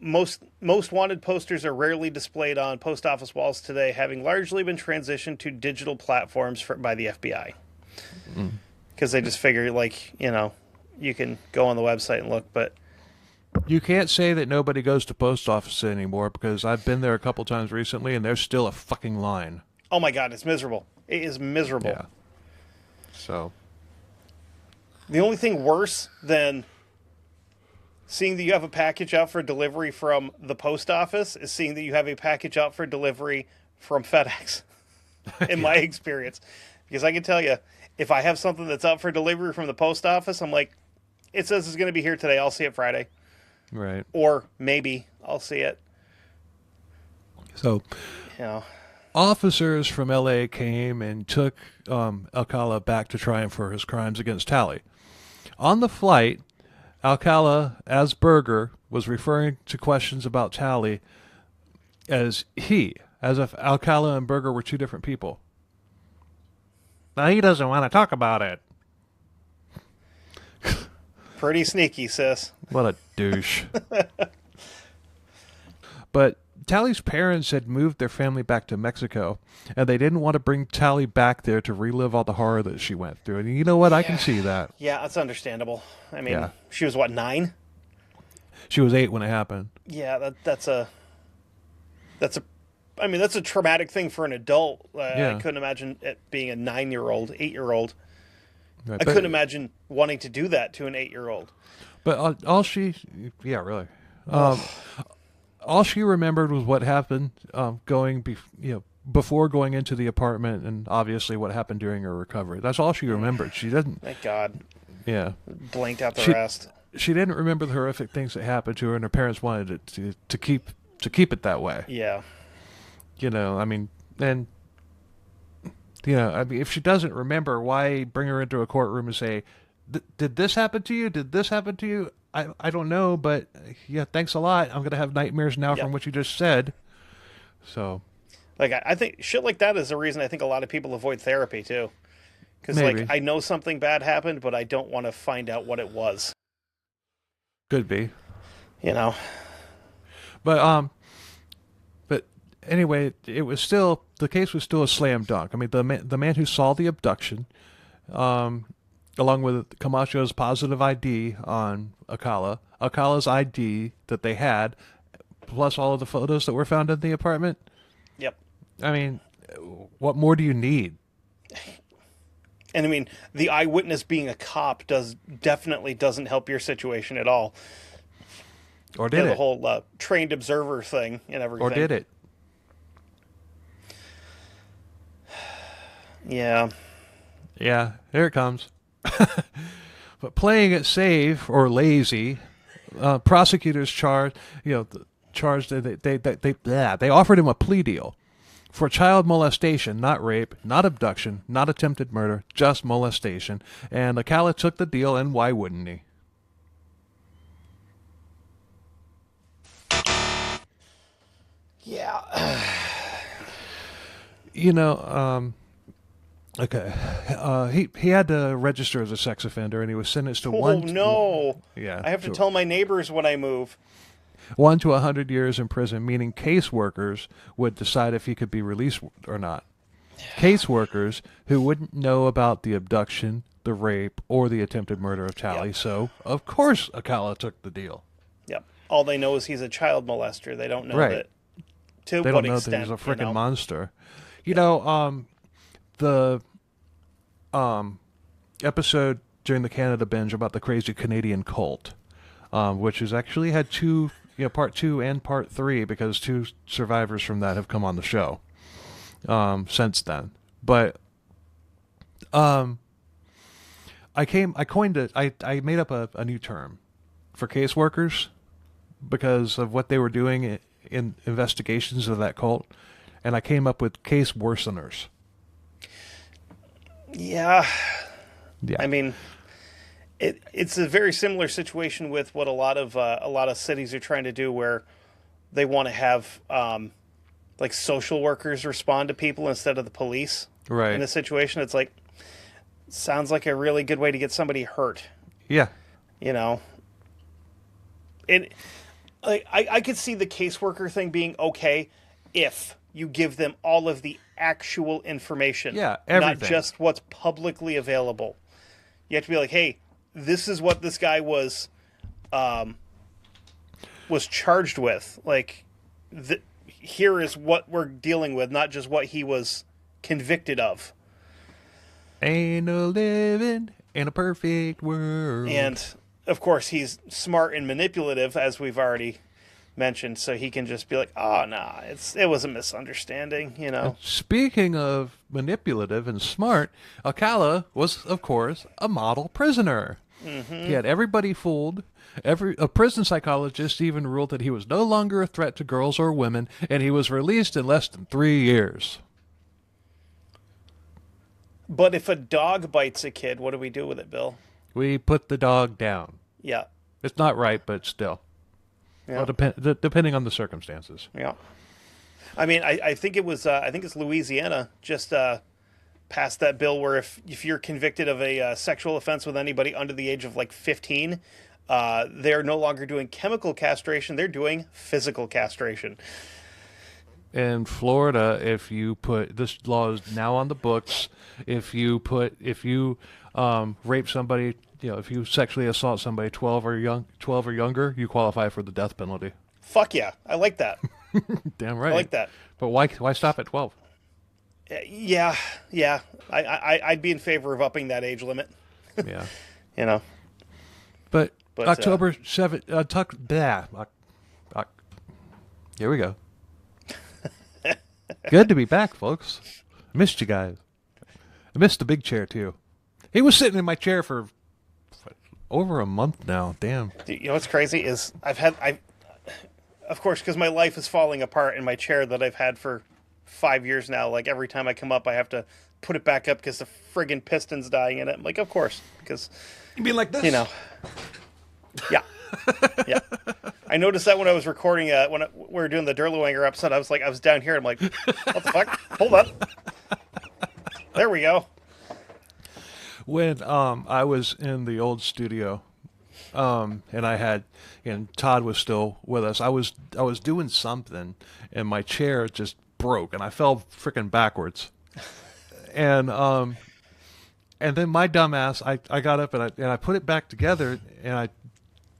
most wanted posters are rarely displayed on post office walls today, having largely been transitioned to digital platforms by the FBI. Because they just figure, like, you can go on the website and look, but you can't say that nobody goes to post office anymore, because I've been there a couple times recently, and there's still a fucking line. Oh my God, it's miserable. It is miserable. Yeah. So the only thing worse than seeing that you have a package out for delivery from the post office is seeing that you have a package out for delivery from FedEx, in my experience. Because I can tell you, if I have something that's out for delivery from the post office, I'm like, it says it's going to be here today. I'll see it Friday. Right. Or maybe I'll see it. So, officers from L.A. came and took Alcala back to try him for his crimes against Tally. On the flight, Alcala, as Berger, was referring to questions about Tally as he, as if Alcala and Berger were two different people. Now, he doesn't want to talk about it. Pretty sneaky, sis. What a douche. But Tally's parents had moved their family back to Mexico, and they didn't want to bring Tally back there to relive all the horror that she went through. And you know what? I can see that. Yeah, that's understandable. I mean, she was, what, 9? She was 8 when it happened. Yeah, that's a traumatic thing for an adult. I couldn't imagine it being a 9-year-old, 8-year-old. Right, I couldn't imagine wanting to do that to an 8-year-old. But really. All she remembered was what happened before going into the apartment, and obviously what happened during her recovery. That's all she remembered. She didn't. Thank God. Yeah. Blanked out the rest. She didn't remember the horrific things that happened to her, and her parents wanted it to keep it that way. Yeah. If she doesn't remember, why bring her into a courtroom and say, did this happen to you? Did this happen to you? I don't know, but yeah, thanks a lot. I'm going to have nightmares now from what you just said. So, like, I think shit like that is the reason I think a lot of people avoid therapy too. Because, like, I know something bad happened, but I don't want to find out what it was. Could be. But anyway, the case was still a slam dunk. I mean, the man who saw the abduction, along with Camacho's positive ID on Alcala's ID that they had, plus all of the photos that were found in the apartment. Yep. I mean, what more do you need? And I mean, the eyewitness being a cop definitely doesn't help your situation at all. Or did it? The whole trained observer thing and everything. Or did it? Yeah. Yeah, here it comes. But playing it safe or lazy, prosecutors charged they offered him a plea deal for child molestation, not rape, not abduction, not attempted murder, just molestation. And Alcala took the deal, and why wouldn't he? Yeah. Okay. He had to register as a sex offender, and he was sentenced to I have to tell my neighbors when I move. 1 to 100 years in prison, meaning caseworkers would decide if he could be released or not. Caseworkers who wouldn't know about the abduction, the rape, or the attempted murder of Tally. Yep. So, of course, Alcala took the deal. Yep. All they know is he's a child molester. They don't know that. They don't know that he's a freaking monster. The episode during the Canada binge about the crazy Canadian cult, which has actually had part 2 and part 3, because 2 survivors from that have come on the show since then. But I made up a new term for caseworkers because of what they were doing in investigations of that cult, and I came up with case worseners. Yeah. I mean, it's a very similar situation with what a lot of cities are trying to do, where they want to have like social workers respond to people instead of the police. Right. In a situation, it's like, sounds like a really good way to get somebody hurt. Yeah. I could see the caseworker thing being okay if you give them all of the actual information. Yeah, everything. Not just what's publicly available. You have to be like, hey, this is what this guy was charged with. Like, here is what we're dealing with, not just what he was convicted of. Ain't no living in a perfect world. And, of course, he's smart and manipulative, as we've already mentioned, so he can just be like, oh, nah, it was a misunderstanding, And speaking of manipulative and smart, Alcala was, of course, a model prisoner. Mm-hmm. He had everybody fooled. A prison psychologist even ruled that he was no longer a threat to girls or women, and he was released in less than 3 years. But if a dog bites a kid, what do we do with it, Bill? We put the dog down. Yeah. It's not right, but still. Yeah. Well, depending on the circumstances. Yeah. I mean, I think it was, I think it's Louisiana just passed that bill where if you're convicted of a sexual offense with anybody under the age of like 15, they're no longer doing chemical castration, they're doing physical castration. In Florida, if you put, this law is now on the books, if you rape somebody, if you sexually assault somebody 12 or younger, you qualify for the death penalty. Fuck yeah, I like that. Damn right. I like that. But why stop at 12? Yeah. I'd be in favor of upping that age limit. Yeah. But October 7th, here we go. Good to be back, folks. I missed you guys. I missed the big chair, too. He was sitting in my chair for over a month now. Damn. You know what's crazy is of course, because my life is falling apart in my chair that I've had for 5 years now. Like, every time I come up, I have to put it back up because the friggin' piston's dying in it. I'm like, of course, because... You mean like this? Yeah. Yeah. I noticed that when I was recording, when we were doing the Durlawanger episode, I was down here, I'm like, what the fuck? Hold on. There we go. When I was in the old studio, and Todd was still with us, I was doing something, and my chair just broke, and I fell freaking backwards. And then my dumbass, I got up and I put it back together, and I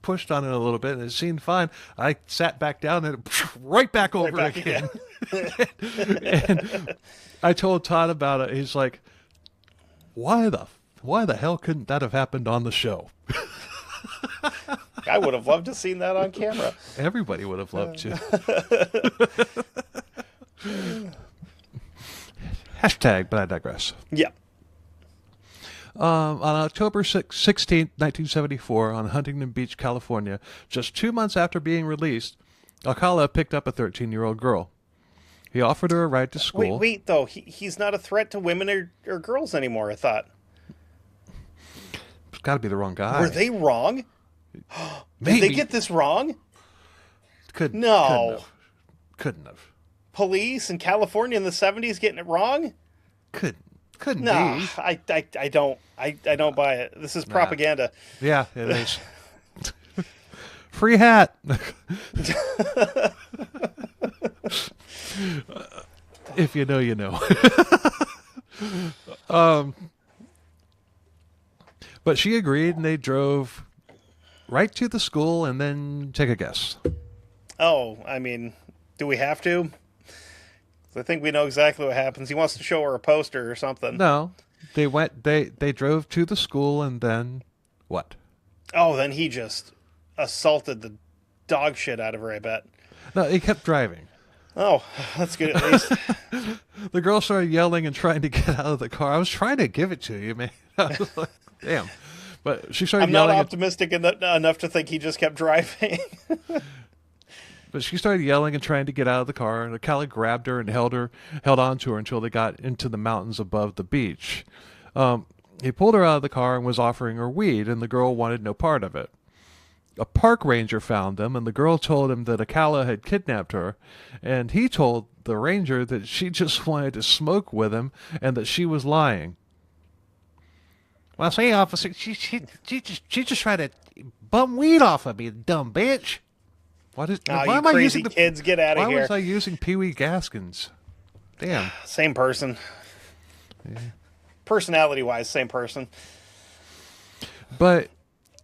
pushed on it a little bit, and it seemed fine. I sat back down and right back over again. And I told Todd about it. He's like, why the hell couldn't that have happened on the show? I would have loved to have seen that on camera. Everybody would have loved to. Hashtag, but I digress. Yeah. On October 16th, 1974, on Huntington Beach, California, just 2 months after being released, Alcala picked up a 13-year-old girl. He offered her a ride to school. Wait, though. He's not a threat to women or girls anymore, I thought. It's got to be the wrong guy. Were they wrong? Did they get this wrong? Couldn't have. Police in California in the 70s getting it wrong? Couldn't no, be. I don't buy it. This is propaganda. Yeah, it is. Free hat. If you know, you know. But she agreed, and they drove right to the school, and then take a guess. Oh, I mean, do we have to? I think we know exactly what happens. He wants to show her a poster or something. No, they drove to the school, and then what? Oh, then he just assaulted the dog shit out of her, I bet. No, he kept driving. Oh, that's good at least. The girl started yelling and trying to get out of the car. I was trying to give it to you, man. I was like, damn. But she started yelling. I'm not optimistic enough to think he just kept driving. But she started yelling and trying to get out of the car, and Alcala grabbed her and held on to her until they got into the mountains above the beach. He pulled her out of the car and was offering her weed, and the girl wanted no part of it. A park ranger found them, and the girl told him that Alcala had kidnapped her, and he told the ranger that she just wanted to smoke with him and that she was lying. Well, say, officer, she just tried to bum weed off of me, dumb bitch. Why am I using the kids? Get out of here! Why was I using Pee Wee Gaskins? Damn. Same person. Yeah. Personality-wise, same person. But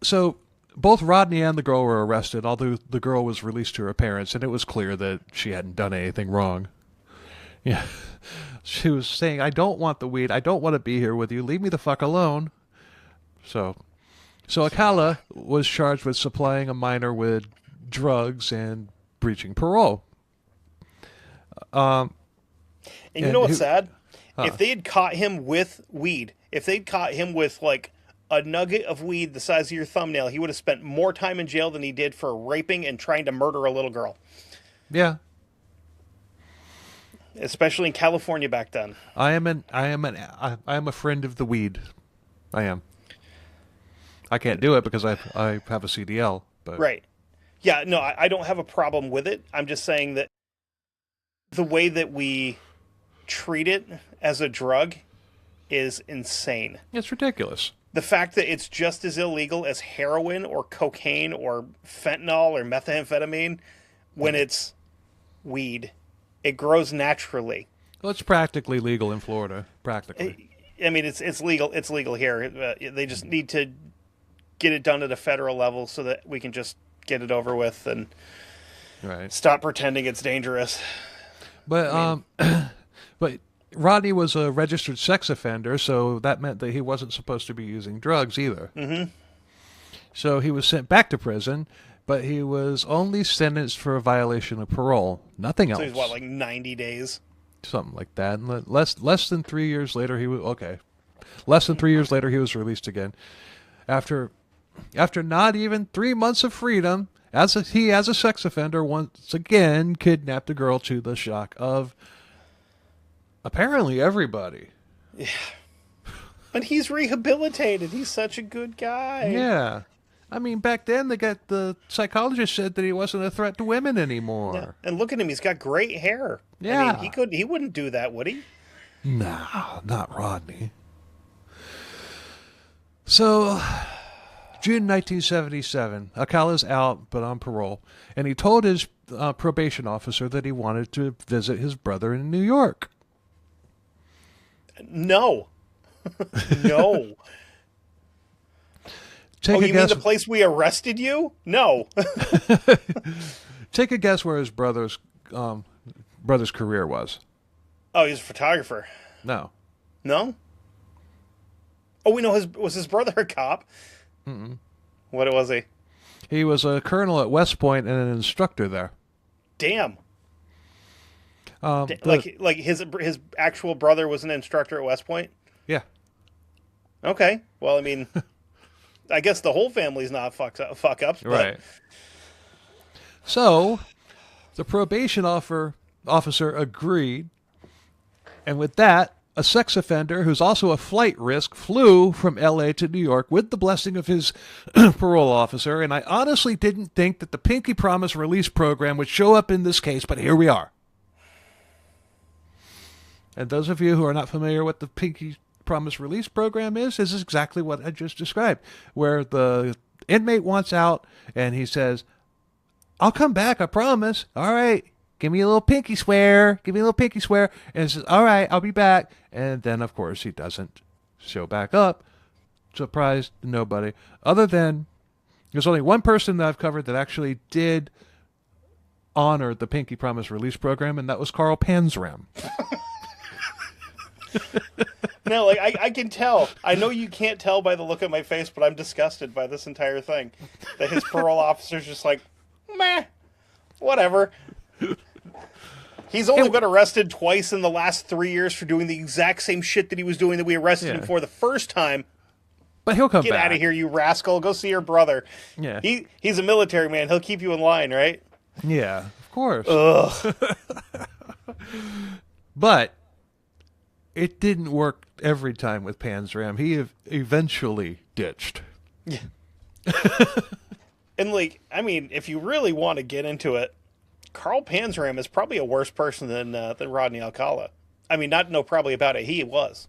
so both Rodney and the girl were arrested, although the girl was released to her parents, and it was clear that she hadn't done anything wrong. Yeah, she was saying, "I don't want the weed. I don't want to be here with you. Leave me the fuck alone." So Alcala was charged with supplying a minor with drugs and breaching parole. And you know what's sad? If they had caught him with weed, if they'd caught him with like a nugget of weed the size of your thumbnail, he would have spent more time in jail than he did for raping and trying to murder a little girl. Yeah. Especially in California back then. I am a friend of the weed. I am. I can't do it because I have a CDL. But right. Yeah, no, I don't have a problem with it. I'm just saying that the way that we treat it as a drug is insane. It's ridiculous. The fact that it's just as illegal as heroin or cocaine or fentanyl or methamphetamine when it's weed. It grows naturally. Well, it's practically legal in Florida. Practically. I mean, it's legal. It's legal here. They just need to get it done at a federal level so that we can just get it over with and stop pretending it's dangerous. But but Rodney was a registered sex offender, so that meant that he wasn't supposed to be using drugs either. Mm-hmm. So he was sent back to prison, but he was only sentenced for a violation of parole. Nothing else. So he's what, like 90 days? Something like that. And less than 3 years later, he was Less than 3 years later, he was released again. After not even 3 months of freedom, as a sex offender, once again kidnapped a girl to the shock of apparently everybody. Yeah. But he's rehabilitated. He's such a good guy. Yeah. I mean, back then, the psychologist said that he wasn't a threat to women anymore. Yeah. And look at him. He's got great hair. Yeah. I mean, he wouldn't do that, would he? No, not Rodney. So, June 1977, Alcala's out, but on parole, and he told his probation officer that he wanted to visit his brother in New York. No. No. You mean the place we arrested you? No. Take a guess where his brother's career was. Oh, he's a photographer. No. No? Oh, we know was his brother a cop? Mm-mm. What was he? He was a colonel at West Point and an instructor there. Damn. Like his actual brother was an instructor at West Point? Yeah. Okay. Well, I mean, I guess the whole family's not fuck ups. But... Right. So, the probation officer agreed, and with that, a sex offender who's also a flight risk flew from L.A. to New York with the blessing of his parole officer, and I honestly didn't think that the Pinky Promise Release Program would show up in this case, but here we are. And those of you who are not familiar with the Pinky Promise Release Program is exactly what I just described, where the inmate wants out, and he says, I'll come back, I promise. All right. Give me a little pinky swear. Give me a little pinky swear. And he says, all right, I'll be back. And then, of course, he doesn't show back up. Surprised nobody. Other than, there's only one person that I've covered that actually did honor the Pinky Promise Release Program, and that was Carl Panzram. No, like, I can tell. I know you can't tell by the look on my face, but I'm disgusted by this entire thing. That his parole officer's just like, meh, whatever. He's only been arrested twice in the last 3 years for doing the exact same shit that he was doing that we arrested him for the first time. But he'll come back. Get out of here, you rascal. Go see your brother. Yeah. He's a military man. He'll keep you in line, right? Yeah, of course. Ugh. But it didn't work every time with Panzram. He eventually ditched. Yeah. And, like, I mean, if you really want to get into it, Carl Panzram is probably a worse person than Rodney Alcala. I mean, not know probably about it. He was.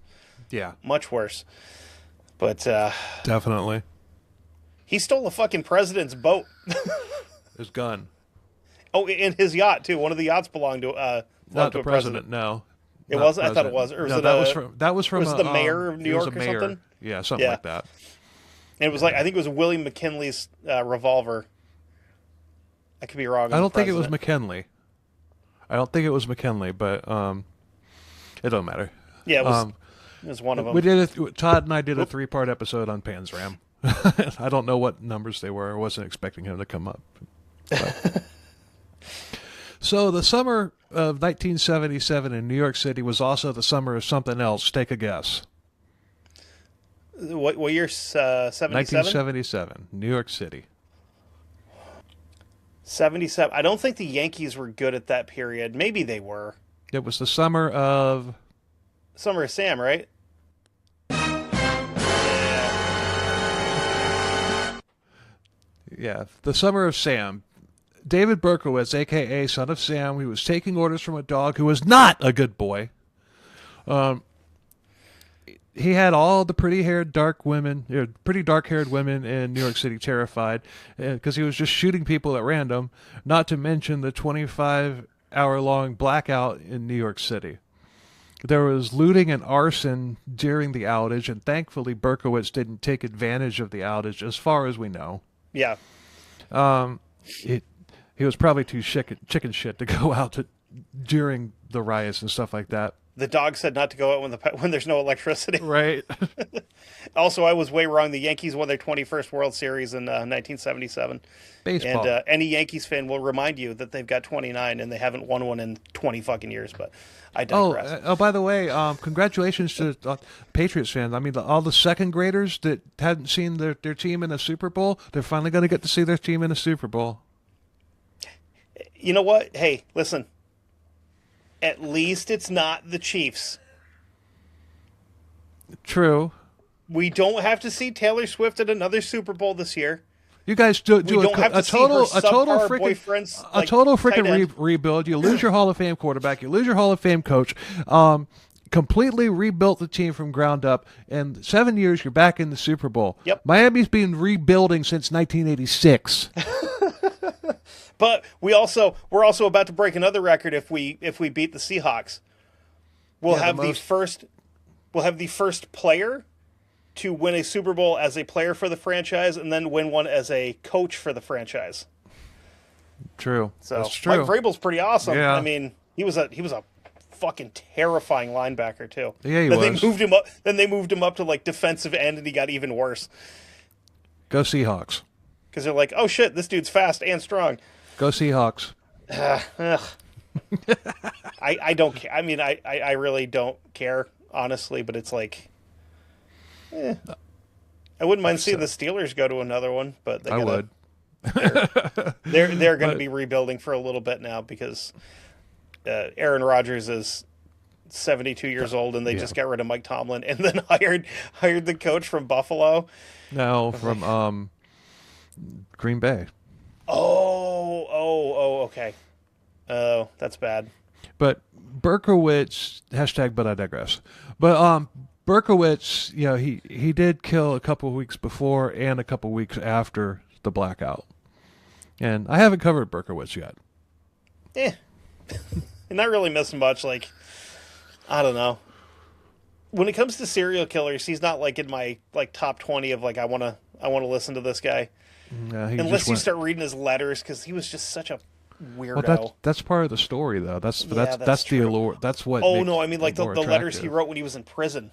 Yeah. Much worse. But, definitely. He stole a fucking president's boat. His gun. Oh, and his yacht, too. One of the yachts belonged to not the president, no. It wasn't? I thought it was. Or was no, that was from was the mayor of New York or something? Yeah, something like that. And it was like, I think it was William McKinley's revolver. I could be wrong. I don't think it was McKinley. But it don't matter. Yeah, it was one of them. We Todd and I did a 3-part episode on Panzram. I don't know what numbers they were. I wasn't expecting him to come up. So the summer of 1977 in New York City was also the summer of something else. Take a guess. What year? 77? 1977, New York City. 77. I don't think the Yankees were good at that period. Maybe they were. It was the summer of Sam, right? Yeah, the summer of Sam. David Berkowitz, a.k.a. Son of Sam, he was taking orders from a dog who was not a good boy. he had all the pretty-haired dark women, pretty dark-haired women in New York City terrified because he was just shooting people at random, not to mention the 25-hour-long blackout in New York City. There was looting and arson during the outage, and thankfully Berkowitz didn't take advantage of the outage as far as we know. Yeah. He was probably too chicken shit to go out during the riots and stuff like that. The dog said not to go out when there's no electricity. Right. Also, I was way wrong. The Yankees won their 21st World Series in 1977. Baseball. And any Yankees fan will remind you that they've got 29 and they haven't won one in 20 fucking years. But I digress. By the way, congratulations to Patriots fans. I mean, all the second graders that hadn't seen their team in a Super Bowl, they're finally going to get to see their team in a Super Bowl. You know what? Hey, listen. At least it's not the Chiefs. True. We don't have to see Taylor Swift at another Super Bowl this year. You guys do a total freaking rebuild. You lose your Hall of Fame quarterback. You lose your Hall of Fame coach. Completely rebuilt the team from ground up. In 7 years, you're back in the Super Bowl. Yep. Miami's been rebuilding since 1986. But we're also about to break another record if we beat the Seahawks. We'll have the first player to win a Super Bowl as a player for the franchise and then win one as a coach for the franchise. True. So that's true. Mike Vrabel's pretty awesome. Yeah. I mean, he was a fucking terrifying linebacker too. Yeah, he was. Then they moved him up to like defensive end and he got even worse. Go Seahawks. Because they're like, oh shit, this dude's fast and strong. Go Seahawks. I don't care. I mean, I really don't care, honestly, but it's like, I wouldn't mind seeing the Steelers go to another one, but I would. They're going to be rebuilding for a little bit now because Aaron Rodgers is 72 years old and they just got rid of Mike Tomlin and then hired the coach from Buffalo. No, from Green Bay. Oh, okay. Oh, that's bad. But Berkowitz, but I digress. But Berkowitz, he did kill a couple of weeks before and a couple of weeks after the blackout. And I haven't covered Berkowitz yet. I'm not really missing much. Like, I don't know. When it comes to serial killers, he's not like in my like top 20 of like I want to listen to this guy. Unless you start reading his letters, because he was just such a weirdo. Well, that's part of the story, though. That's the allure. That's what. Oh no, I mean like the letters he wrote when he was in prison.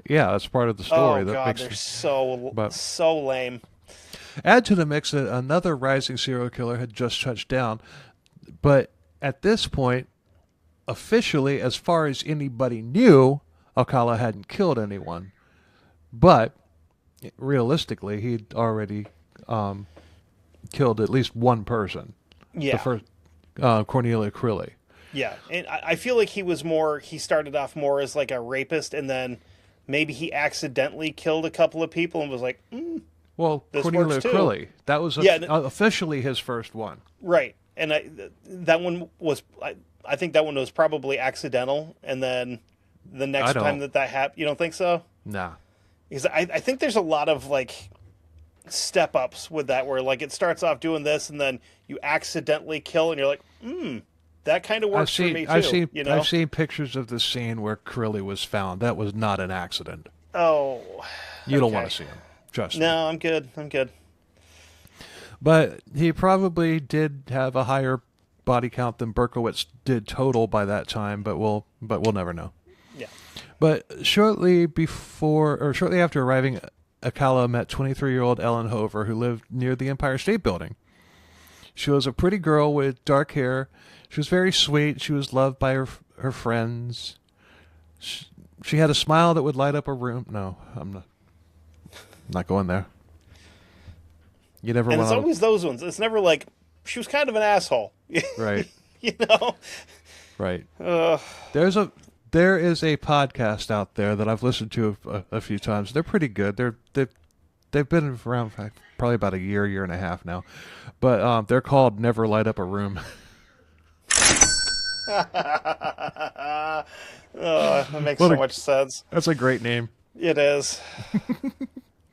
Yeah, that's part of the story. Oh god, they're so lame. Add to the mix that another rising serial killer had just touched down, but at this point, officially, as far as anybody knew, Alcala hadn't killed anyone, but realistically, he'd already killed at least one person. Yeah. The first, Cornelia Crilly. Yeah, and I feel like he started off more as like a rapist, and then maybe he accidentally killed a couple of people and was like, well, Cornelia Crilly. That was officially his first one. Right. And I think that one was probably accidental, and then the next time that happened, you don't think so? Nah. Because I think there's a lot of like step ups with that where like it starts off doing this and then you accidentally kill and you're like, that kind of works for me too. I've seen pictures of the scene where Crilly was found. That was not an accident. Oh. You don't want to see him. Trust me. No, I'm good. But he probably did have a higher body count than Berkowitz did total by that time, but we'll never know. Yeah. But shortly after arriving, Alcala met 23-year-old Ellen Hover, who lived near the Empire State Building. She was a pretty girl with dark hair. She was very sweet. She was loved by her friends. She had a smile that would light up a room. No, I'm not going there. You never. And it's always those ones. It's never like she was kind of an asshole. Right. You know. Right. There is a podcast out there that I've listened to a few times. They're pretty good. They've been around for probably about a year and a half now, but they're called "Never Light Up a Room." Oh, that makes so much sense. That's a great name. It is.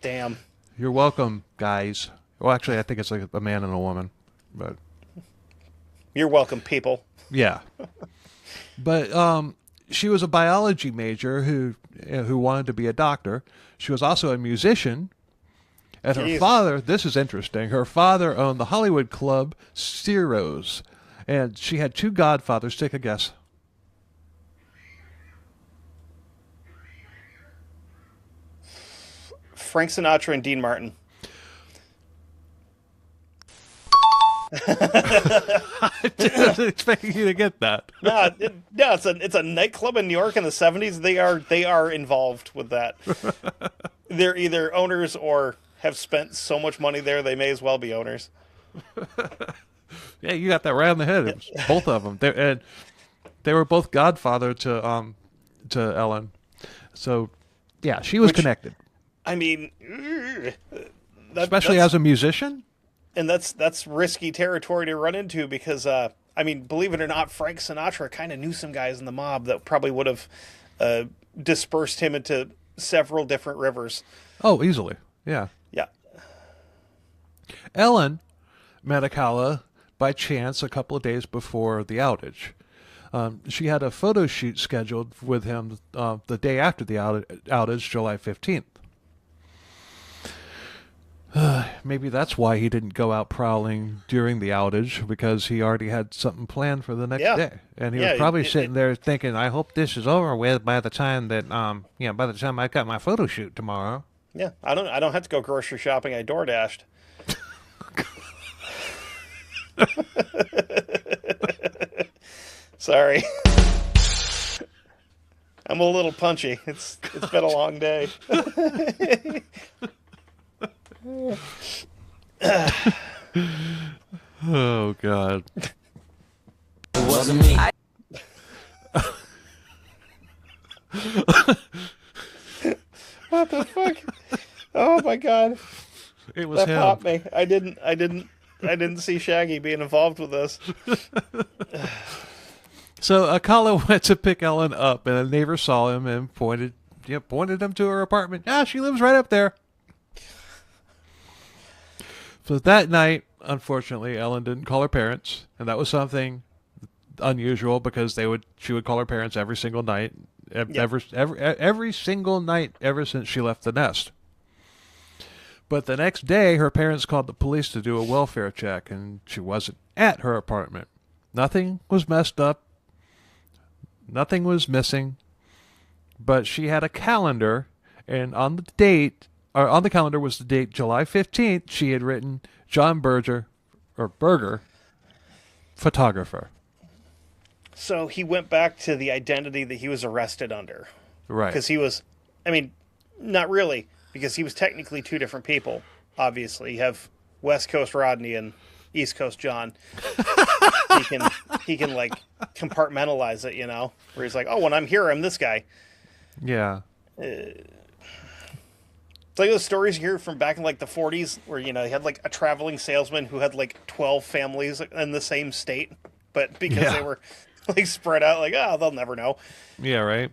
Damn. You're welcome, guys. Well, actually, I think it's like a man and a woman, but You're welcome, people. yeah. But she was a biology major who wanted to be a doctor. She was also a musician. And her father, this is interesting, her father owned the Hollywood club Ciro's. And she had 2 godfathers. Take a guess. Frank Sinatra and Dean Martin. I wasn't expecting you to get that. No, it's a nightclub in New York in the 70s. They are involved with that. They're either owners or have spent so much money there they may as well be owners. Yeah, you got that right on the head. It was both of them. They were both godfather to Ellen. So, yeah, she was connected. I mean, especially as a musician. And that's risky territory to run into because, I mean, believe it or not, Frank Sinatra kind of knew some guys in the mob that probably would have dispersed him into several different rivers. Oh, easily. Yeah. Yeah. Ellen met Alcala by chance a couple of days before the outage. She had a photo shoot scheduled with him the day after the outage, July 15th. Maybe that's why he didn't go out prowling during the outage, because he already had something planned for the next day. And he was probably sitting there thinking, I hope this is over with by the time that, by the time I got my photo shoot tomorrow. Yeah, I don't have to go grocery shopping. I door dashed. Sorry. I'm a little punchy. It's been a long day. Oh, God. It wasn't me. What the fuck? Oh my God. It was that him. popped me. I didn't see Shaggy being involved with this. So Alcala went to pick Ellen up, and a neighbor saw him and pointed him to her apartment. Yeah, she lives right up there. So that night, unfortunately, Ellen didn't call her parents, and that was something unusual because she would call her parents every single night, every single night ever since she left the nest. But the next day, her parents called the police to do a welfare check, and she wasn't at her apartment. Nothing was messed up. Nothing was missing. But she had a calendar, and on the calendar was the date July 15th. She had written John Berger, photographer. So he went back to the identity that he was arrested under. Right. Because he was, I mean, not really, because he was technically 2 different people, obviously. You have West Coast Rodney and East Coast John. he can like compartmentalize it, where he's like, oh, when I'm here, I'm this guy. Yeah. It's like those stories you hear from back in like the 40s where, you had like a traveling salesman who had like 12 families in the same state, but because they were like spread out, like, they'll never know. Yeah, right.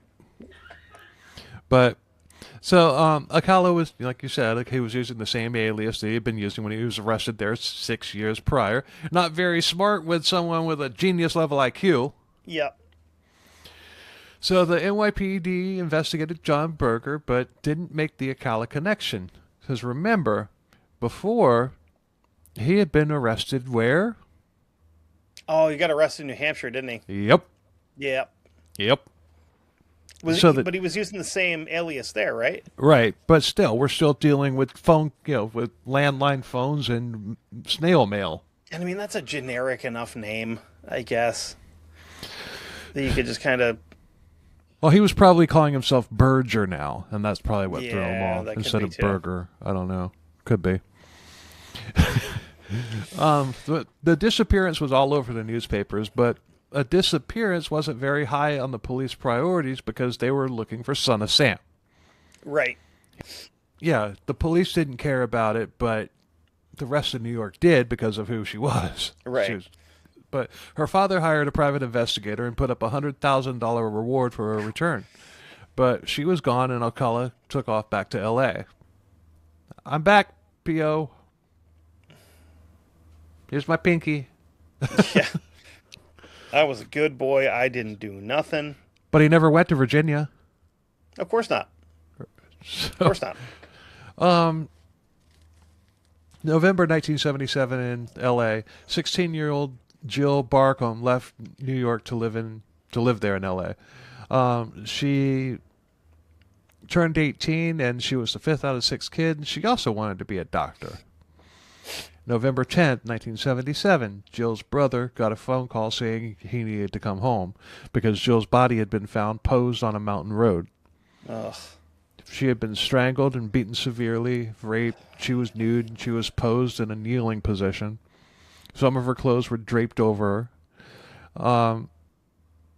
But so Alcala was, like you said, like he was using the same alias that he had been using when he was arrested there 6 years prior. Not very smart with someone with a genius level IQ. Yeah. So the NYPD investigated John Berger, but didn't make the Alcala connection. Because remember, before, he had been arrested where? Oh, he got arrested in New Hampshire, didn't he? Yep. Yeah. Yep. But he was using the same alias there, right? Right, but still, we're still dealing with with landline phones and snail mail. And I mean, that's a generic enough name, I guess, that you could just kind of... Well, he was probably calling himself Berger now, and that's probably what threw him off instead of Berger. I don't know. Could be. The disappearance was all over the newspapers, but a disappearance wasn't very high on the police priorities because they were looking for Son of Sam. Right. Yeah, the police didn't care about it, but the rest of New York did because of who she was. Right. She was But her father hired a private investigator and put up a $100,000 reward for her return. But she was gone, and Alcala took off back to L.A. I'm back, P.O. Here's my pinky. Yeah. I was a good boy. I didn't do nothing. But he never went to Virginia. Of course not. So, Of course not. November 1977 in L.A., 16-year-old Jill Barcombe left New York to live there in L.A. She turned 18, and she was the fifth out of six kids. She also wanted to be a doctor. November 10th, 1977, Jill's brother got a phone call saying he needed to come home because Jill's body had been found posed on a mountain road. Ugh. She had been strangled and beaten severely, raped. She was nude, and she was posed in a kneeling position. Some of her clothes were draped over her.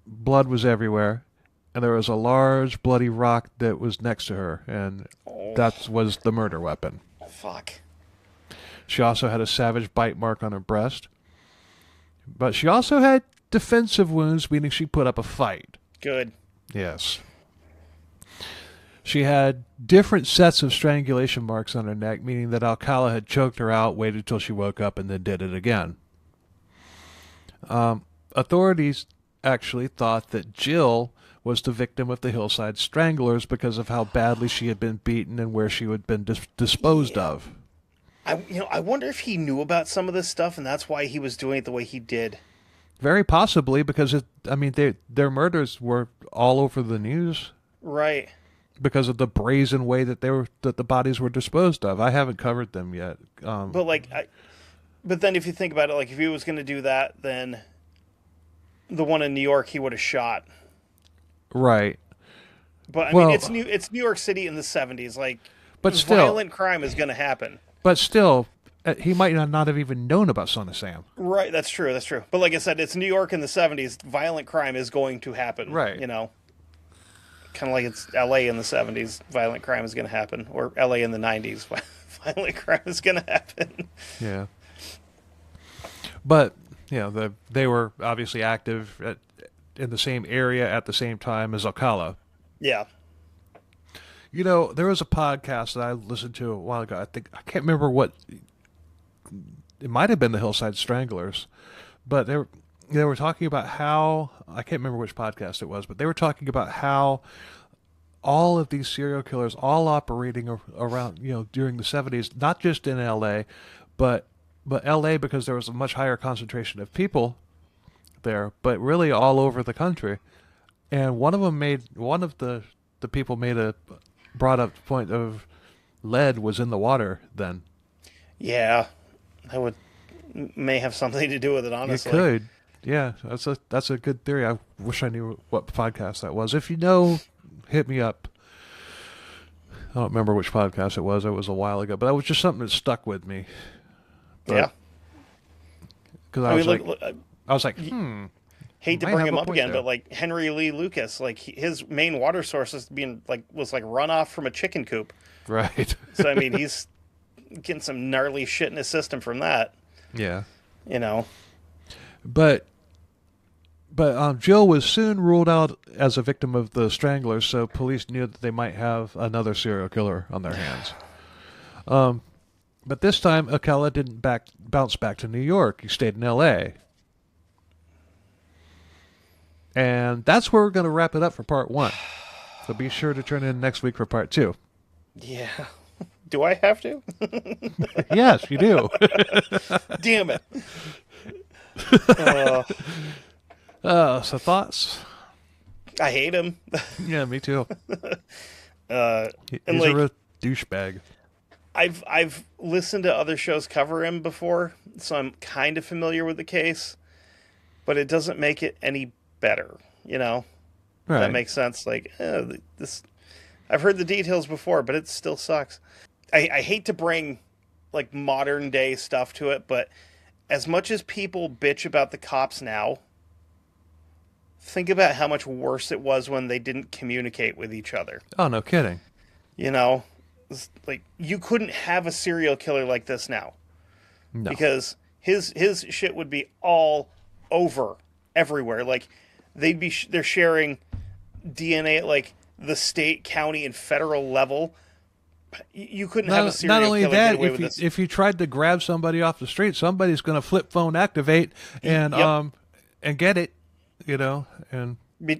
Blood was everywhere, and there was a large bloody rock that was next to her, and that was the murder weapon. Fuck. She also had a savage bite mark on her breast. But she also had defensive wounds, meaning she put up a fight. Good. Yes. She had different sets of strangulation marks on her neck, meaning that Alcala had choked her out, waited till she woke up, and then did it again. Authorities actually thought that Jill was the victim of the Hillside Stranglers because of how badly she had been beaten and where she had been disposed of. I wonder if he knew about some of this stuff, and that's why he was doing it the way he did. Very possibly, because their murders were all over the news. Right. Because of the brazen way that the bodies were disposed of. I haven't covered them yet. But then if you think about it, like if he was going to do that, then the one in New York he would have shot. Right. But I mean, it's New York City in the 70s. Like, but still, violent crime is going to happen. But still, he might not have even known about Son of Sam. Right. That's true. That's true. But like I said, it's New York in the 70s. Violent crime is going to happen. Right. You know. Kind of like it's L.A. in the 70s, violent crime is going to happen. Or L.A. in the 90s, violent crime is going to happen. Yeah. But, they were obviously active in the same area at the same time as Alcala. Yeah. There was a podcast that I listened to a while ago. I can't remember what... It might have been the Hillside Stranglers. But they were talking about how, I can't remember which podcast it was, but they were talking about how all of these serial killers, all operating around, during the 70s, not just in L.A., but L.A. because there was a much higher concentration of people there, but really all over the country. And one of the people brought up the point of lead was in the water then. Yeah, that may have something to do with it, honestly. It could. Yeah, that's a good theory. I wish I knew what podcast that was. If you know, hit me up. I don't remember which podcast it was. It was a while ago, but that was just something that stuck with me. Yeah. Because I was like, hate to bring him up again, but like Henry Lee Lucas, like his main water source was runoff from a chicken coop. Right. So I mean, he's getting some gnarly shit in his system from that. Yeah. But Jill was soon ruled out as a victim of the Stranglers, so police knew that they might have another serial killer on their hands. But this time, Alcala didn't bounce back to New York. He stayed in L.A. And that's where we're going to wrap it up for part 1. So be sure to turn in next week for part 2. Yeah. Do I have to? Yes, you do. Damn it. So thoughts? I hate him. Yeah, me too. He's a real douchebag. I've listened to other shows cover him before, so I'm kind of familiar with the case, but it doesn't make it any better, Right. That makes sense. Like, this, I've heard the details before, but it still sucks. I hate to bring like modern day stuff to it, but as much as people bitch about the cops now, think about how much worse it was when they didn't communicate with each other. Oh, no kidding. It's like you couldn't have a serial killer like this now. No. Because his shit would be all over everywhere. Like they're sharing DNA at like the state, county, and federal level. You couldn't have a serial not only killer that, get away with this. if you tried to grab somebody off the street, somebody's going to flip phone activate and and get it, and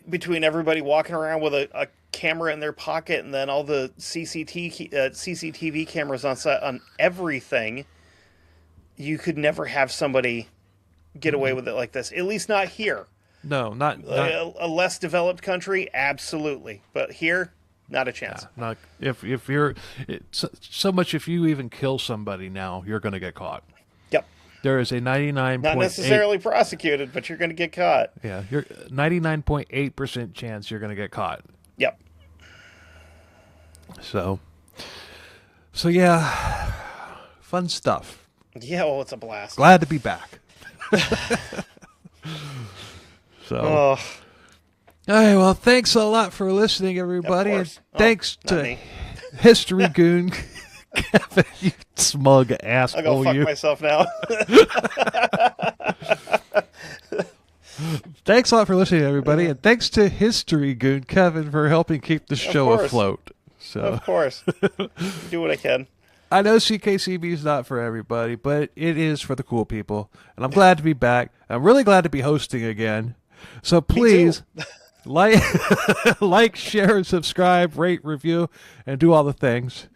Between everybody walking around with a camera in their pocket, and then all the CCTV cameras on everything, you could never have somebody get away with it like this. At least not here. No, not a less developed country, absolutely, but here, not a chance. not if you're so much. If you even kill somebody now, you're going to get caught. Yep. There is a 99.8 Not necessarily prosecuted, but you're going to get caught. Yeah, you're 99.8% chance you're going to get caught. Yep. So yeah, fun stuff. Yeah, well, it's a blast. Glad to be back. So, all right. Well, thanks a lot for listening, everybody, and thanks to History Goon, Kevin, you smug asshole. I'll go fuck myself now. Thanks a lot for listening, everybody, and thanks to History Goon, Kevin, for helping keep the show afloat. So, of course, do what I can. I know CKCB is not for everybody, but it is for the cool people, and I'm glad to be back. I'm really glad to be hosting again. So please like, share, and subscribe, rate, review, and do all the things.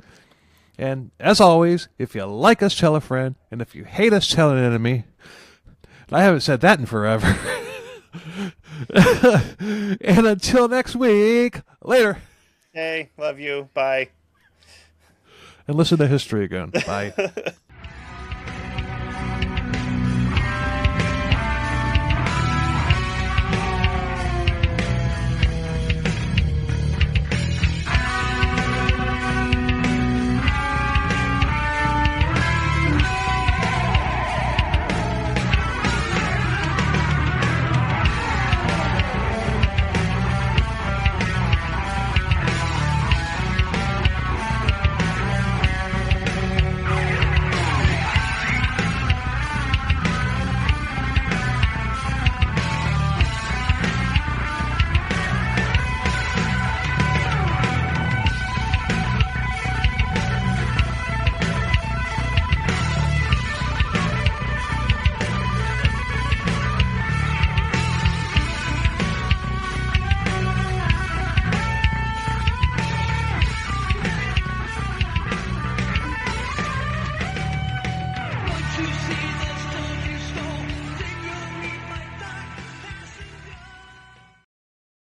And as always, if you like us, tell a friend, and if you hate us, tell an enemy. I haven't said that in forever. And until next week, later. Hey, love you. Bye. And listen to History again. Bye.